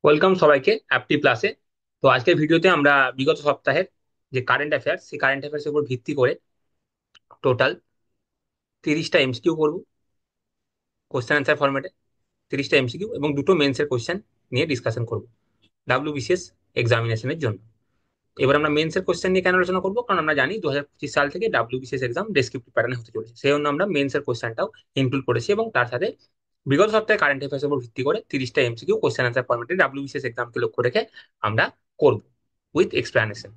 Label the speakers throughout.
Speaker 1: Welcome সবাইকে অ্যাপটি প্লাসে। তো আজকের ভিডিওতে আমরা বিগত সপ্তাহের যে কারেন্ট অ্যাফেয়ার্স সেই কারেন্ট অ্যাফেয়ার্সের উপর ভিত্তি করে টোটাল 30টা এমসিকিউ করবো কোশ্চেন অ্যান্সার ফরম্যাটে। 30টা এমসিকিউ এবং দুটো মেন্সের কোশ্চেন নিয়ে ডিসকাশন করবো ডাব্লিউবিসিএস এক্সামিনেশনের জন্য। এবার আমরা মেন্সের কোশ্চেন নিয়ে কেন আলোচনা করবো, কারণ আমরা জানি 2025 সাল থেকে ডাব্লিউবিসিএস এক্সাম ডেসক্রিপটিভ প্যাটার্নে হতে চলেছে, সেই জন্য আমরা মেন্সের কোশ্চেনটাও ইনক্লুড করেছি এবং তার সাথে বিগত সপ্তাহে কারেন্ট অ্যাফেয়ার্স উপর ভিত্তি করে 30টা এমসিকিউ কোশ্চেন অ্যান্সার ফরম্যাটে ডাব্লিউবিসিএস এক্সামকে লক্ষ্য রেখে আমরা করবো উইথ এক্সপ্লেনেশন।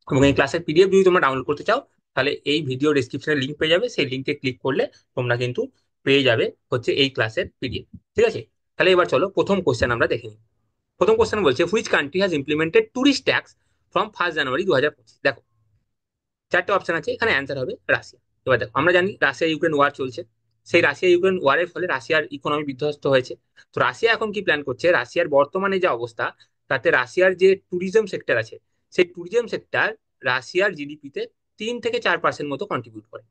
Speaker 1: এবং এই ক্লাসের পিডিএফ যদি তোমরা ডাউনলোড করতে চাও, তাহলে এই ভিডিও ডেসক্রিপশনে লিঙ্ক পেয়ে যাবে, সেই লিঙ্কে ক্লিক করলে তোমরা কিন্তু পেয়ে যাবে হচ্ছে এই ক্লাসের পিডিএফ। ঠিক আছে, তাহলে এবার চলো প্রথম কোশ্চেন আমরা দেখে নিই। প্রথম কোশ্চেন বলছে which country has implemented tourist tax from 1 জানুয়ারি 2025। দেখো চারটে অপশন আছে, এখানে অ্যান্সার হবে রাশিয়া। এবার দেখো আমরা জানি রাশিয়া ইউক্রেন ওয়ার চলছে, সেই রাশিয়া ইউক্রেন ওয়ারের ফলে রাশিয়ার ইকোনমি বিধ্বস্ত হয়েছে। তো রাশিয়া এখন কি প্ল্যান করছে, রাশিয়ার বর্তমানে যে অবস্থা তাতে রাশিয়ার যে ট্যুরিজম সেক্টর আছে, সেই ট্যুরিজম সেক্টর রাশিয়ার জিডিপিতে 3 থেকে 4% মতো কন্ট্রিবিউট করে।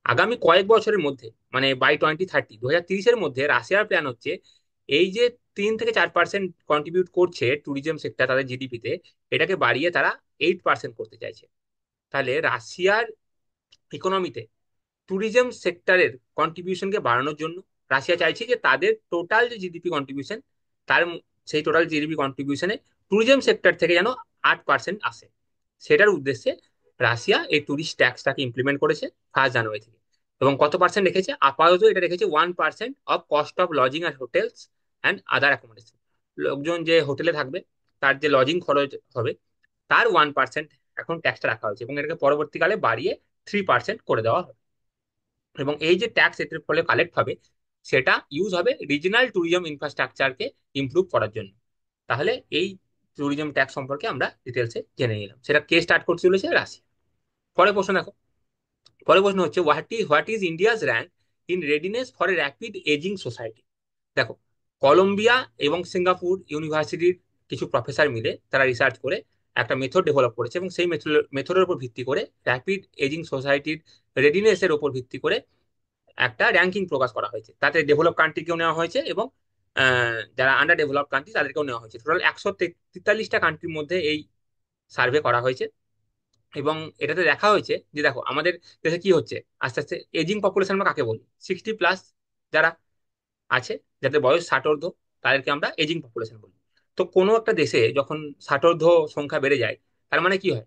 Speaker 1: আগামী কয়েক বছরের মধ্যে মানে বাই 2030 2030-এর মধ্যে রাশিয়ার প্ল্যান হচ্ছে এই যে 3 থেকে 4% কন্ট্রিবিউট করছে ট্যুরিজম সেক্টর তাদের জিডিপিতে, এটাকে বাড়িয়ে তারা 8% করতে চাইছে। তাহলে রাশিয়ার ইকোনমিতে ট্যুরিজম সেক্টরের কন্ট্রিবিউশনকে বাড়ানোর জন্য রাশিয়া চাইছে যে তাদের টোটাল যে জিডিপি কন্ট্রিবিউশন, তার সেই টোটাল জিডিপি কন্ট্রিবিউশনে ট্যুরিজম সেক্টর থেকে যেন 8% আসে। সেটার উদ্দেশ্যে রাশিয়া এই ট্যুরিস্ট ট্যাক্সটাকে ইমপ্লিমেন্ট করেছে 1 জানুয়ারি থেকে। এবং কত পার্সেন্ট রেখেছে, আপাতত এটা রেখেছে 1% of cost of lodging and hotels and other accommodation. লোকজন যে হোটেলে থাকবে তার যে লজিং খরচ হবে তার 1% এখন ট্যাক্সটা রাখা হয়েছে এবং এটাকে পরবর্তীকালে বাড়িয়ে 3% করে দেওয়া হবে। এবং এই যে ট্যাক্স এটার ফলে কালেক্ট হবে সেটা ইউজ হবে রিজিনাল ট্যুরিজম ইনফ্রাস্ট্রাকচারকে ইমপ্রুভ করার জন্য। তাহলে এই ট্যুরিজম ট্যাক্স সম্পর্কে আমরা ডিটেলসে জেনে নিলাম, সেটা কে স্টার্ট করতে চলেছে, রাশিয়া। পরের প্রশ্ন দেখো, পরের প্রশ্ন হচ্ছে what is India's rank in readiness for a rapid ageing society. দেখো কলম্বিয়া এবং সিঙ্গাপুর ইউনিভার্সিটির কিছু প্রফেসর মিলে তারা রিসার্চ করে একটা মেথড ডেভেলপ করেছে এবং সেই মেথডের উপর ভিত্তি করে র্যাপিড এজিং সোসাইটির রেডিনেসের উপর ভিত্তি করে একটা র্যাঙ্কিং প্রকাশ করা হয়েছে। তাতে ডেভেলপ কান্ট্রিকেও নেওয়া হয়েছে এবং যারা আন্ডার ডেভেলপ কান্ট্রি তাদেরকেও নেওয়া হয়েছে। টোটাল 143টা কান্ট্রির মধ্যে এই সার্ভে করা হয়েছে এবং এটাতে দেখা হয়েছে যে দেখো আমাদের দেশে কি হচ্ছে, আস্তে আস্তে এজিং পপুলেশন আমরা কাকে বলি, 60+ যারা আছে, যাদের বয়স 60 তাদেরকে আমরা এজিং পপুলেশন বলি। তো কোনো একটা দেশে যখন 60 সংখ্যা বেড়ে যায়, তার মানে কি হয়,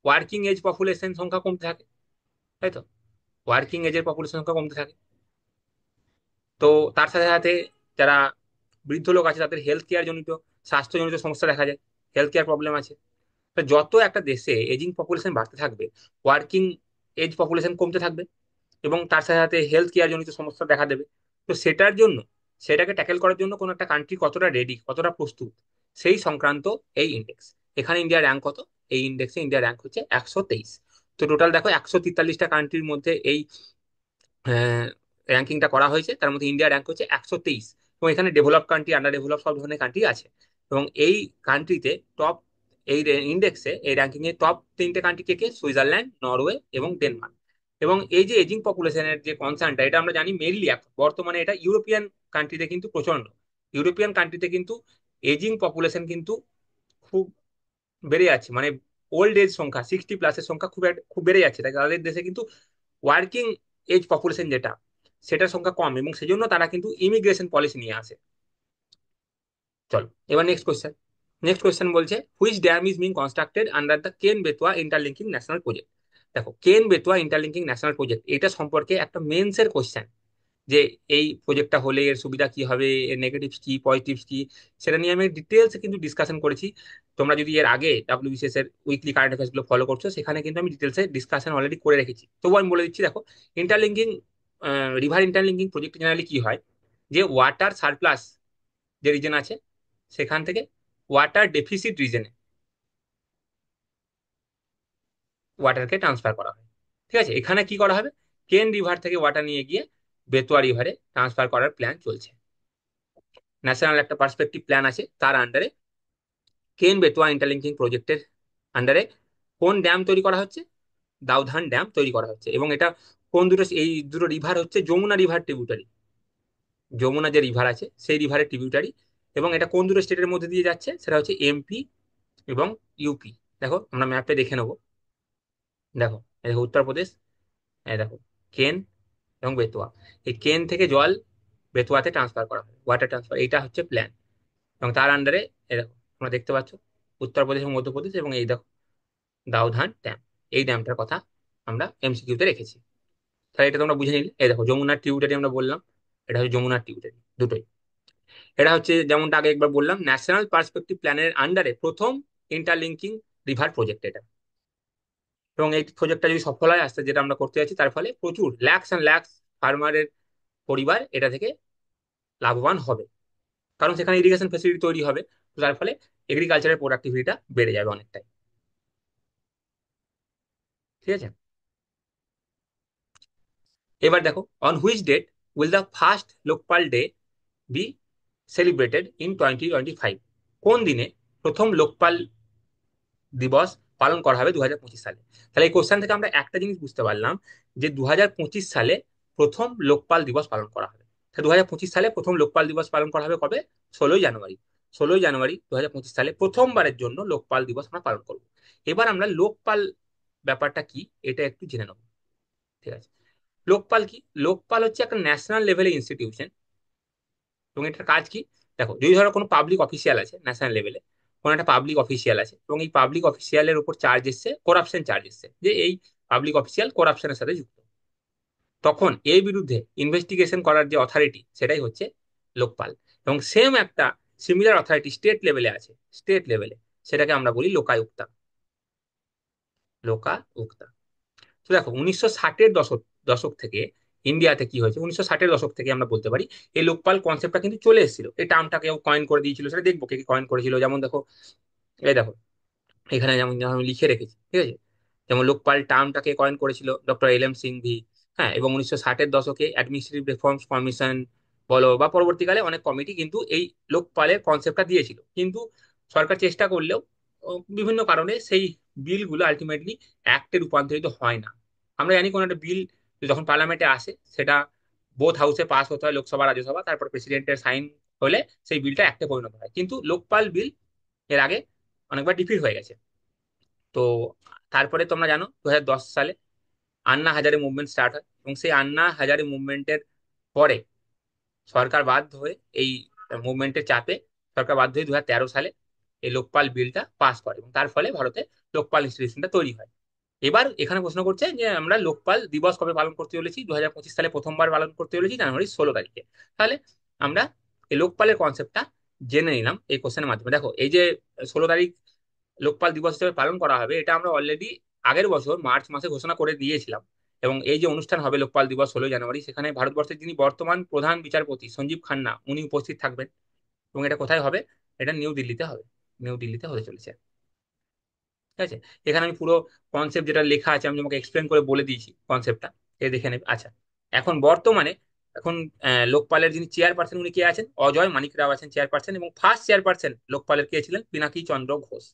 Speaker 1: ওয়ার্কিং এজ পপুলেশন সংখ্যা কমতে থাকে, তাই তো? ওয়ার্কিং এজের পপুলেশন সংখ্যা কমতে থাকে। তো তার সাথে সাথে যারা বৃদ্ধ লোক আছে তাদের হেলথ কেয়ার জনিত স্বাস্থ্যজনিত সমস্যা দেখা যায়, হেলথ কেয়ার প্রবলেম আছে। তো যত একটা দেশে এজিং পপুলেশন বাড়তে থাকবে, ওয়ার্কিং এজ পপুলেশন কমতে থাকবে এবং তার সাথে সাথে হেলথ কেয়ার জনিত সমস্যা দেখা দেবে। তো সেটার জন্য, সেটাকে ট্যাকেল করার জন্য কোনো একটা কান্ট্রি কতটা রেডি, কতটা প্রস্তুত, সেই সংক্রান্ত এই ইন্ডেক্স। এখানে ইন্ডিয়ার র্যাঙ্ক কত, এই ইন্ডেক্সে ইন্ডিয়ার র্যাঙ্ক হচ্ছে 123। তো টোটাল দেখো 143টা কান্ট্রির মধ্যে এই র্যাঙ্কিংটা করা হয়েছে, তার মধ্যে ইন্ডিয়ার র্যাঙ্ক হচ্ছে 123। এবং এখানে ডেভেলপ কান্ট্রি, আন্ডার ডেভেলপ সব ধরনের কান্ট্রি আছে। এবং এই কান্ট্রিতে টপ, এই ইন্ডেক্সে এই র্যাঙ্কিং এ টপ 3টে কান্ট্রি কে কে, সুইজারল্যান্ড, নরওয়ে এবং ডেনমার্ক। এবং এই যে এজিং পপুলেশনের যে কনসার্নটা, এটা আমরা জানি মেইনলি এখন বর্তমানে এটা ইউরোপিয়ান কান্ট্রিতে কিন্তু প্রচন্ড। ইউরোপিয়ান কান্ট্রিতে কিন্তু এজিং পপুলেশন কিন্তু খুব বেড়ে যাচ্ছে, মানে ওল্ড এজ সংখ্যা 60+-এর সংখ্যা খুব বেড়ে যাচ্ছে। তাই তাদের দেশে কিন্তু ওয়ার্কিং এজ পপুলেশন যেটা, সেটার সংখ্যা কম এবং সেই জন্য তারা কিন্তু ইমিগ্রেশন পলিসি নিয়ে আসে। চলো এবার নেক্সট কোয়েশ্চেন। নেক্সট কোয়েশ্চেন বলছে which dam is being constructed under the Ken Betwa interlinking national project. দেখো কেন বেতোয়া ইন্টারলিঙ্কিং ন্যাশনাল প্রজেক্ট, এটা সম্পর্কে একটা মেন্সের কোয়েশ্চেন, যে এই প্রজেক্টটা হলে এর সুবিধা কি হবে, এর নেগেটিভস কি, পজিটিভস কি, সেটা নিয়ে আমি ডিটেলস কিন্তু ডিসকাশন করেছি। তোমরা যদি এর আগে ডাব্লিউবিসিএস এর উইকলি কারেন্ট অ্যাফেয়ার্স গুলো ফলো করছো, সেখানে কিন্তু আমি ডিটেলসে ডিসকাশন অলরেডি করে রেখেছি, তবুও আমি বলে দিচ্ছি। দেখো interlinking, river interlinking project generally কি হয়, যে ওয়াটার সারপ্লাস যে রিজন আছে সেখান থেকে ওয়াটার ডেফিসিট রিজনে ওয়াটারকে ট্রান্সফার করা হয়। ঠিক আছে, এখানে কি করা হবে, কেন রিভার থেকে ওয়াটার নিয়ে গিয়ে বেতোয়া রিভারে ট্রান্সফার করার প্ল্যান চলছে। ন্যাশনাল একটা পার্সপেক্টিভ প্ল্যান আছে, তার আন্ডারে কেন বেতোয়া ইন্টারলিঙ্কিং প্রজেক্টের আন্ডারে কোন ড্যাম তৈরি করা হচ্ছে, দাউধান ড্যাম তৈরি করা হচ্ছে। এবং এটা কোন দুটো, এই দুটো রিভার হচ্ছে যমুনা রিভার ট্রিবিউটারি, যমুনা যে রিভার আছে সেই রিভারের ট্রিবিউটারি। এবং এটা কোন দুটো স্টেটের মধ্যে দিয়ে যাচ্ছে, সেটা হচ্ছে এমপি এবং ইউপি। দেখো আমরা ম্যাপে দেখে নেবো। দেখো এই দেখো উত্তরপ্রদেশ, এই দেখো কেন এবং বেতুয়া। এই কেন থেকে জল বেতুয়াতে ট্রান্সফার করা হয়, ওয়াটার ট্রান্সফার, এইটা হচ্ছে প্ল্যান। এবং তার আন্ডারে এই দেখো তোমরা দেখতে পাচ্ছ উত্তরপ্রদেশ এবং মধ্যপ্রদেশ, এবং এই দেখো দাউধান ড্যাম, এই ড্যামটার কথা আমরা এমসিকিউতে রেখেছি। তাহলে এটা তোমরা বুঝে নিলে। এই দেখো যমুনার টিউটারি আমরা বললাম, এটা হচ্ছে যমুনার টিউটারি দুটোই। এটা হচ্ছে যেমনটা আগে একবার বললাম, ন্যাশনাল পার্সপেক্টিভ প্ল্যানের আন্ডারে প্রথম ইন্টারলিঙ্কিং রিভার প্রজেক্ট এটা। এবং এই প্রজেক্টটা যদি সফল হয় আস্তে, যেটা আমরা করতে যাচ্ছি, তার ফলে প্রচুর ল্যাক্স অ্যান্ড ল্যাক্স ফার্মারের পরিবার এটা থেকে লাভবান হবে। কারণ সেখানে ইরিগেশন ফেসিলিটি তৈরি হবে, তো তার ফলে এগ্রিকালচারের প্রোডাক্টিভিটিটা বেড়ে যাবে অনেকটাই। ঠিক আছে। এবার দেখো, on which date will the first Lokpal day be celebrated in 2025? কোন দিনে প্রথম লোকপাল দিবস পালন করা হবে 2025 সালে? তাহলে এই কোশ্চেন থেকে আমরা একটা জিনিস বুঝতে পারলাম, যে 2025 সালে প্রথম লোকপাল দিবস পালন করা হবে। 2025 সালে প্রথম লোকপাল দিবস পালন করা হবে কবে? 16ই জানুয়ারি। 16ই জানুয়ারি 2025 সালে প্রথমবারের জন্য লোকপাল দিবস আমরা পালন করব। এবার আমরা লোকপাল ব্যাপারটা কি এটা একটু জেনে নেব। ঠিক আছে। লোকপাল কি? লোকপাল হচ্ছে একটা ন্যাশনাল লেভেলের ইনস্টিটিউশন। এবং এটার কাজ কি? দেখো, যদি ধরো কোনো পাবলিক অফিসিয়াল আছে ন্যাশনাল লেভেলে, কোনো একটা পাবলিক অফিসিয়াল আছে, এবং এই পাবলিক অফিসিয়ালের উপর চার্জ এসছে, করাপশন চার্জ এসছে, যে এই পাবলিক অফিসিয়াল করাপশনের সাথে যুক্ত, তখন এই বিরুদ্ধে ইনভেস্টিগেশন করার যে অথরিটি, সেটাই হচ্ছে লোকপাল। এবং সেম একটা সিমিলার অথরিটি স্টেট লেভেলে আছে, স্টেট লেভেলে, সেটাকে আমরা বলি লোকায়ুক্তা। লোকায়ুক্তা। তো দেখো 1960-এর দশক দশক থেকে ইন্ডিয়াতে কি হয়েছে, 1960-এর দশক থেকে আমরা বলতে পারি এই লোকপাল কনসেপ্টটা কিন্তু চলে এসেছিল। এই টার্মটাকে কয়েন করে দিয়েছিল, সেটা দেখবো কে কয়েন করেছিল। যেমন দেখো, এই দেখো এখানে যেমন যেমন আমি লিখে রেখেছি, ঠিক আছে। যেমন লোকপাল টার্মটাকে কয়েন করেছিল ডক্টর এল এম সিংভি। হ্যাঁ, এবং 1960-এর দশকে অ্যাডমিনিস্ট্রেটিভ রিফর্মস কমিশন বলো বা পরবর্তীকালে অনেক কমিটি কিন্তু এই লোকপালের কনসেপ্টটা দিয়েছিল, কিন্তু সরকার চেষ্টা করলেও বিভিন্ন কারণে সেই বিলগুলো আলটিমেটলি অ্যাক্টে রূপান্তরিত হয় না। আমরা জানি কোনো একটা বিল যখন পার্লামেন্টে আসে, সেটা বোথ হাউসে পাস হতে হয়, লোকসভা রাজ্যসভা, তারপর প্রেসিডেন্টের সাইন হলে সেই বিলটা অ্যাক্টে পরিণত হয়। কিন্তু লোকপাল বিল এর আগে অনেকবার ডিফিট হয়ে গেছে। তো তারপরে তোমরা জানো 2010 সালে আন্না হাজারে মুভমেন্ট স্টার্ট হয়, এবং সেই আন্না হাজারে মুভমেন্টের পরে সরকার বাধ্য হয়ে এই মুভমেন্টের চাপে সরকার বাধ্য হয়ে 2013 সালে এই লোকপাল বিলটা পাস করে, এবং তার ফলে ভারতে লোকপাল ইনস্টিটিউশনটা তৈরি হয়। এবার এখানে প্রশ্ন করছে যে আমরা লোকপাল দিবস কবে পালন করতে চলেছি? 2025 সালে প্রথমবার পালন করতে চলেছি জানুয়ারি 16 তারিখে। তাহলে আমরা এই লোকপালের কনসেপ্টটা জেনে নিলাম এই কোশ্চেনের মাধ্যমে। দেখো এই যে 16 তারিখ লোকপাল দিবস হিসেবে পালন করা হবে, এটা আমরা অলরেডি আগের বছর মার্চ মাসে ঘোষণা করে দিয়েছিলাম। এবং এই যে অনুষ্ঠান হবে লোকপাল দিবস 16ই জানুয়ারি, সেখানে ভারতবর্ষের যিনি বর্তমান প্রধান বিচারপতি সঞ্জীব খান্না, উনি উপস্থিত থাকবেন। এবং এটা কোথায় হবে? এটা নিউ দিল্লিতে হবে, নিউ দিল্লিতে হতে চলেছে। ঠিক আছে। এখানে আমি পুরো কনসেপ্ট যেটা লেখা আছে আমি তোমাকে এক্সপ্লেন করে বলে দিয়েছি কনসেপ্টটা, এ দেখে নেবে। আচ্ছা, এখন বর্তমানে এখন লোকপালের যিনি চেয়ারপারসন উনি কে আছেন? অজয় মানিক রাও আছেন চেয়ারপারসন, এবং ফার্স্ট চেয়ারপারসন লোকপালের কে ছিলেন? পিনাকি চন্দ্র ঘোষ।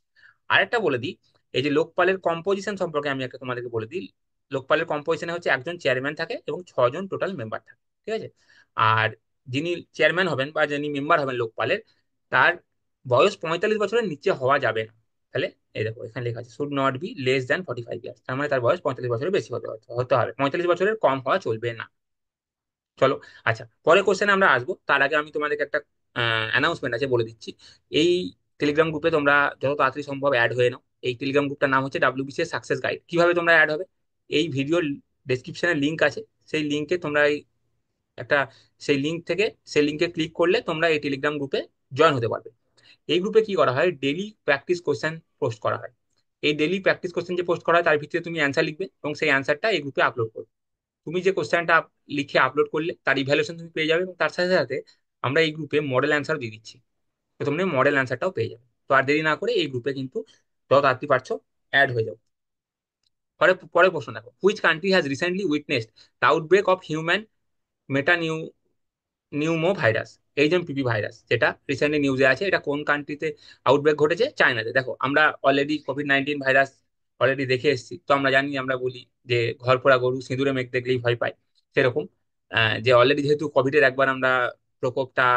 Speaker 1: আরেকটা বলে দিই, এই যে লোকপালের কম্পোজিশন সম্পর্কে আমি একটা তোমাদেরকে বলে দিই। লোকপালের কম্পোজিশনে হচ্ছে একজন চেয়ারম্যান থাকে এবং 6জন টোটাল মেম্বার থাকে। ঠিক আছে। আর যিনি চেয়ারম্যান হবেন বা যিনি মেম্বার হবেন লোকপালের, তার বয়স 45 বছরের নিচে হওয়া যাবে না। তাহলে এই দেখো এখানে লেখা আছে should not be less than 45 years, তার মানে তার বয়স 45 বছরের বেশি হতে হবে, 45 বছরের কম হওয়া চলবে না। চলো। আচ্ছা, পরে কোশ্চেনে আমরা আসবো, তার আগে আমি তোমাদেরকে একটা অ্যানাউন্সমেন্ট আছে বলে দিচ্ছি। এই টেলিগ্রাম গ্রুপে তোমরা যত তাড়াতাড়ি সম্ভব অ্যাড হয়ে নাও। এই টেলিগ্রাম গ্রুপটার নাম হচ্ছে ডাব্লিউবিসিএস সাকসেস গাইড। কিভাবে তোমরা অ্যাড হবে? এই ভিডিওর ডেসক্রিপশনে লিঙ্ক আছে, সেই লিঙ্কে তোমরা একটা সেই লিঙ্ক থেকে সেই লিঙ্কে ক্লিক করলে তোমরা এই টেলিগ্রাম গ্রুপে জয়েন হতে পারবে। এই গ্রুপে কি করা হয়? ডেলি প্র্যাকটিস কোশ্চেন পোস্ট করা হয়। এই ডেলি প্র্যাকটিস কোশ্চেন যে পোস্ট করা হয় তার ভিত্তিতে তুমি অ্যান্সার লিখবে, এবং সেই অ্যান্সারটা এই গ্রুপে আপলোড করবে। তুমি যে কোশ্চেনটা লিখে আপলোড করলে তার ইভ্যালুয়েশন তুমি পেয়ে যাবে, এবং তার সাথে সাথে আমরা এই গ্রুপে মডেল অ্যান্সার দিয়ে দিচ্ছি, তো তুমি মডেল অ্যান্সারটাও পেয়ে যাবে। তো আর দেরি না করে এই গ্রুপে কিন্তু যত তাড়াতাড়ি পারছো অ্যাড হয়ে যাও। পরে পরের প্রশ্ন দেখো, which country has recently witnessed the outbreak of human meta pneumo virus? HMPV virus যেটা রিসেন্টলি নিউজে আছে, এটা কোন কান্ট্রিতে আউটব্রেক ঘটেছে? চায়নাতে। দেখো আমরা অলরেডি কোভিড-19 ভাইরাস অলরেডি দেখে এসেছি, তো আমরা জানি, আমরা বলি যে ঘর পোড়া গরু সিঁদুরে মেঘ দেখলেই ভয় পায়। সেরকম যে অলরেডি যেহেতু কোভিডের একবার আমরা প্রকোপটা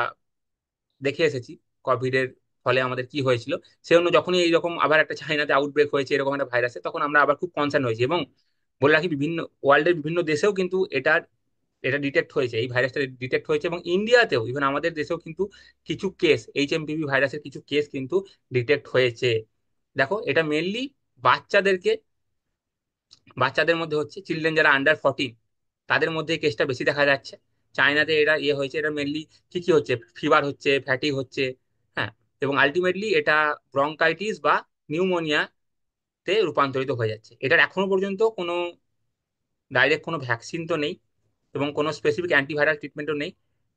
Speaker 1: দেখে এসেছি, কোভিড এর ফলে আমাদের কি হয়েছিল, সে জন্য যখনই এইরকম আবার একটা চাইনাতে আউটব্রেক হয়েছে এরকম একটা ভাইরাসে, তখন আমরা আবার খুব কনসার্ন হয়েছি। এবং বলে রাখি, বিভিন্ন ওয়ার্ল্ডের বিভিন্ন দেশেও কিন্তু এটা ডিটেক্ট হয়েছে, এই ভাইরাসটা ডিটেক্ট হয়েছে, এবং ইন্ডিয়াতেও, ইভেন আমাদের দেশেও কিন্তু কিছু কেস, HMPV ভাইরাসের কিছু কেস কিন্তু ডিটেক্ট হয়েছে। দেখো, এটা মেনলি বাচ্চাদেরকে, বাচ্চাদের মধ্যে হচ্ছে, চিলড্রেন যারা আন্ডার 14, তাদের মধ্যে এই কেসটা বেশি দেখা যাচ্ছে। চায়নাতে এটা হয়েছে, এটা মেনলি কি কি হচ্ছে, ফিভার হচ্ছে, ফ্যাটিক হচ্ছে, হ্যাঁ, এবং আলটিমেটলি এটা ব্রঙ্কাইটিস বা নিউমোনিয়াতে রূপান্তরিত হয়ে যাচ্ছে। এটার এখনো পর্যন্ত কোনো ডাইরেক্ট কোনো ভ্যাকসিন তো নেই, এবং কোনো স্পেসিফিক অ্যান্টিভাইরাল ট্রিটমেন্টও নেই।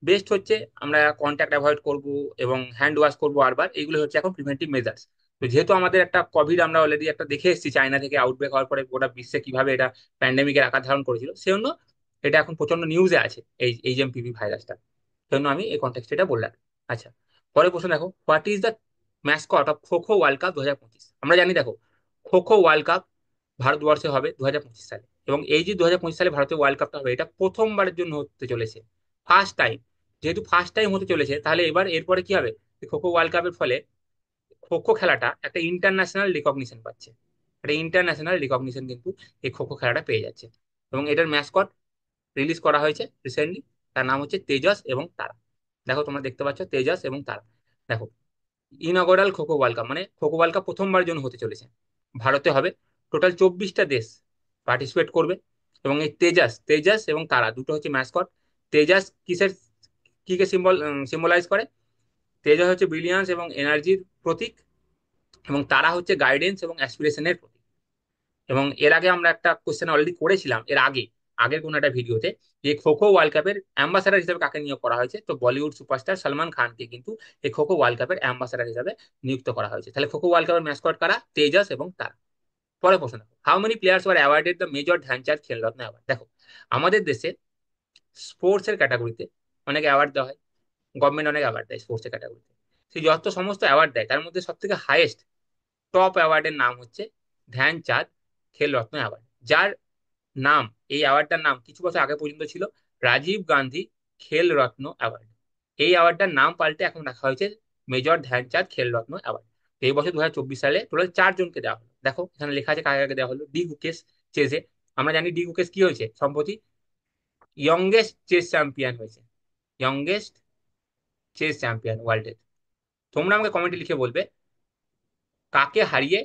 Speaker 1: বেস্ট হচ্ছে আমরা কন্ট্যাক্ট অ্যাভয়েড করব এবং হ্যান্ড ওয়াশ করবো বারবার, এইগুলো হচ্ছে এখন প্রিভেন্টিভ মেজার্স। তো যেহেতু আমাদের একটা কোভিড আমরা অলরেডি একটা দেখে এসেছি চায়না থেকে আউটব্রেক হওয়ার পরে গোটা বিশ্বে কিভাবে এটা প্যান্ডেমিকের আকার ধারণ করেছিল, সেজন্য এটা এখন প্রচন্ড নিউজে আছে, এই HMPV ভাইরাসটা। সেজন্য আমি এই কন্টেক্সট এটা বললাম। আচ্ছা, পরের প্রশ্ন দেখো, what is the mascot of kho kho world cup 2025? আমরা জানি, দেখো, খো খো ওয়ার্ল্ড কাপ ভারতবর্ষে হবে 2025 সালে, এবং এই যে 2025 সালে ভারতের ওয়ার্ল্ড কাপটা হবে, এটা প্রথমবারের জন্য হতে চলেছে, ফার্স্ট টাইম। যেহেতু ফার্স্ট টাইম হতে চলেছে, তাহলে এবার এরপরে কি হবে, খো খো ওয়ার্ল্ড কাপের ফলে খো খো খেলাটা একটা ইন্টারন্যাশনাল রিকগনিশন পাচ্ছে। একটা ইন্টারন্যাশনাল রিকগনিশন কিন্তু এই খো খো খেলাটা পেয়ে যাচ্ছে। এবং এটার ম্যাসকট রিলিজ করা হয়েছে রিসেন্টলি, তার নাম হচ্ছে তেজস এবং তারা। দেখো, তোমরা দেখতে পাচ্ছ তেজস এবং তারা। দেখো, ইনঅগরাল খোখো ওয়ার্ল্ড কাপ, মানে খোখো ওয়ার্ল্ড কাপ প্রথমবারের জন্য হতে চলেছে, ভারতে হবে। টোটাল 24টা দেশ পার্টিসিপেট করবে। এবং এই তেজাস তেজাস এবং তারা দুটো হচ্ছে ম্যাসকট। তেজাস কিসের, কি কে সিম্বলাইজ করে? তেজাস হচ্ছে ব্রিলিয়ান্স এবং এনার্জির প্রতীক, এবং তারা হচ্ছে গাইডেন্স এবং অ্যাসপিরেশনের প্রতীক। এবং এর আগে আমরা একটা কোশ্চেন অলরেডি করেছিলাম, এর আগে আগের কোনো একটা ভিডিওতে, যে খোখো ওয়ার্ল্ড কাপের অ্যাম্বাসাডার হিসেবে কাকে নিয়োগ করা হয়েছে, তো বলিউড সুপারস্টার সলমান খানকে কিন্তু এই খোখো ওয়ার্ল্ড কাপের অ্যাম্বাসাডার হিসেবে নিযুক্ত করা হয়েছে। তাহলে খোখো ওয়ার্ল্ড কাপের ম্যাসকট কারা? তেজাস এবং তারা। পরে প্রশ্ন দেখো, how many players were awarded the major Dhyan Chand Khel Ratna award? দেখো, আমাদের দেশে স্পোর্টস এর ক্যাটাগরিতে অনেক অ্যাওয়ার্ড দেওয়া হয়, গভর্নমেন্ট অনেক অ্যাওয়ার্ড দেয় স্পোর্টস এর ক্যাটাগরিতে। সেই যত সমস্ত অ্যাওয়ার্ড দেয়, তার মধ্যে সব থেকে হাইয়েস্ট টপ অ্যাওয়ার্ডের নাম হচ্ছে ধ্যানচাঁদ খেলরত্ন অ্যাওয়ার্ড, যার নাম, এই অ্যাওয়ার্ডটার নাম কিছু বছর আগে পর্যন্ত ছিল রাজীব গান্ধী খেল রত্ন অ্যাওয়ার্ড। এই অ্যাওয়ার্ডটার নাম পাল্টে এখন রাখা হয়েছে মেজর ধ্যানচাঁদ খেল রত্ন অ্যাওয়ার্ড। এই বছর 2024 সালে টোটাল 4 জনকে দেওয়া হলো। দেখো, এখানে লেখা আছে কাকে কাকে দেওয়া হলো। ডি গুকেশ চেজে, আমরা জানি ডি গুকেশ কি হয়েছে সম্প্রতি, ইয়ংগেস্ট চেস চ্যাম্পিয়ন হয়েছে, ইয়ংগেস্ট চেস চ্যাম্পিয়ন ওয়ার্ল্ডের। তোমরা আমাকে কমেন্টে লিখে বলবে কাকে হারিয়ে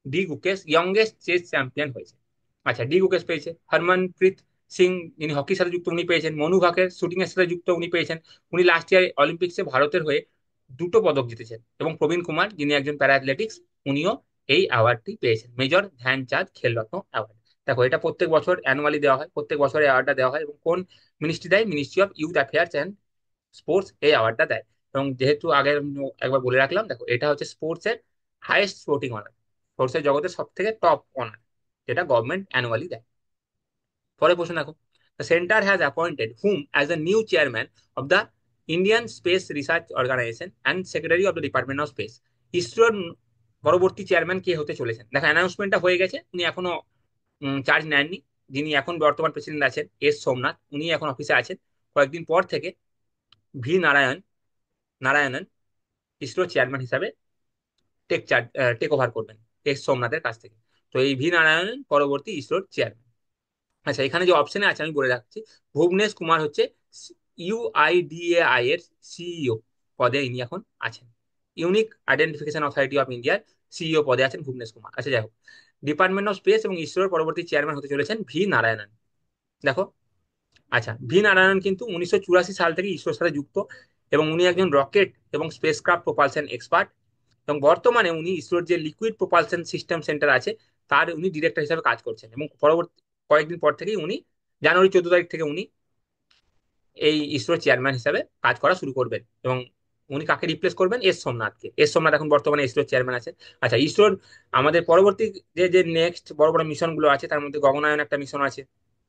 Speaker 1: D Gukesh youngest chess champion হয়েছে। আচ্ছা, ডি গুকেশ পেয়েছে হরমনপ্রীত সিং, যিনি হকির সাথে যুক্ত, উনি পেয়েছেন। মনু ভাকের শুটিং এর সাথে যুক্ত, উনি পেয়েছেন। উনি লাস্ট ইয়ার অলিম্পিক্সে ভারতের হয়ে 2টো পদক জিতেছেন। এবং প্রবীণ কুমার, যিনি একজন প্যারা অ্যাথলেটিক্স, উনিও এই অ্যাওয়ার্ডটি পেয়েছেন, মেজর ধ্যানচাঁদ খেলরত্ন অ্যাওয়ার্ড। দেখো, এটা প্রত্যেক বছর অ্যানুয়ালি দেওয়া হয়, প্রত্যেক বছর এই অ্যাওয়ার্ডটা দেওয়া হয়। এবং কোন মিনিস্ট্রি দেয়? Ministry of youth affairs and sports এই অ্যাওয়ার্ডটা দেয়। এবং যেহেতু আগে আমি একবার বলে রাখলাম, দেখো, এটা হচ্ছে স্পোর্টস এর হাইয়েস্ট স্পোর্টিং অনার, স্পোর্টস এর জগতের সব থেকে টপ অনার, যেটা গভর্নমেন্ট অ্যানুয়ালি দেয়। পরে প্রশ্ন দেখো, the centre has appointed whom as the new chairman of the Indian Space Research Organisation and secretary of the Department of Space? ইসরোর পরবর্তী চেয়ারম্যান কে হতে চলেছেন? দেখো, অ্যানাউন্সমেন্টটা হয়ে গেছে, উনি এখনো চার্জ নেননি। যিনি এখন বর্তমান প্রেসিডেন্ট আছেন, সোমনাথ, উনি এখন অফিসে আছেন। কয়েকদিন পর থেকে ভি নারায়ণন ইসরো চেয়ারম্যান হিসাবে টেক ওভার করবেন সোমনাথের কাছ থেকে। তো এই ভি নারায়ণন পরবর্তী ইসরোর চেয়ারম্যান। আচ্ছা, এখানে যে অপশনে আছে আমি বলে রাখছি, ভুবনেশ কুমার হচ্ছে UIDAI এর সিইও পদে ইনি এখন আছেন। ইউনিক আইডেন্টিফিকেশন অথরিটি অফ ইন্ডিয়ার সিইও পদে আছেন ভুবনেশ কুমার। আচ্ছা, যাই হোক, ডিপার্টমেন্ট অফ স্পেস এবং ইসরোর পরবর্তী চেয়ারম্যান হতে চলেছেন ভি নারায়ণন। দেখো, আচ্ছা, ভি নারায়ণন কিন্তু 1984 সাল থেকে ইসরোর সাথে যুক্ত, এবং উনি একজন রকেট এবং স্পেসক্রাফট প্রপালশন এক্সপার্ট। এবং বর্তমানে উনি ইসরোর যে লিকুইড প্রপালশন সিস্টেম সেন্টার আছে, তার উনি ডিরেক্টর হিসেবে কাজ করছেন। এবং পরবর্তী কয়েকদিন পর থেকেই উনি, জানুয়ারি 14 তারিখ থেকে উনি এই ইসরোর চেয়ারম্যান হিসেবে কাজ করা শুরু করবেন। এবং উনি কাকে রিপ্লেস করবেন? সোমনাথকে। সোমনাথ এখন বর্তমানে ইসরোর চেয়ারম্যান আছে। আচ্ছা, ইসরোর আমাদের পরবর্তী যে যে নেক্সট বড় বড় মিশন গুলো আছে, তার মধ্যে গগনায়ন একটা মিশন আছে,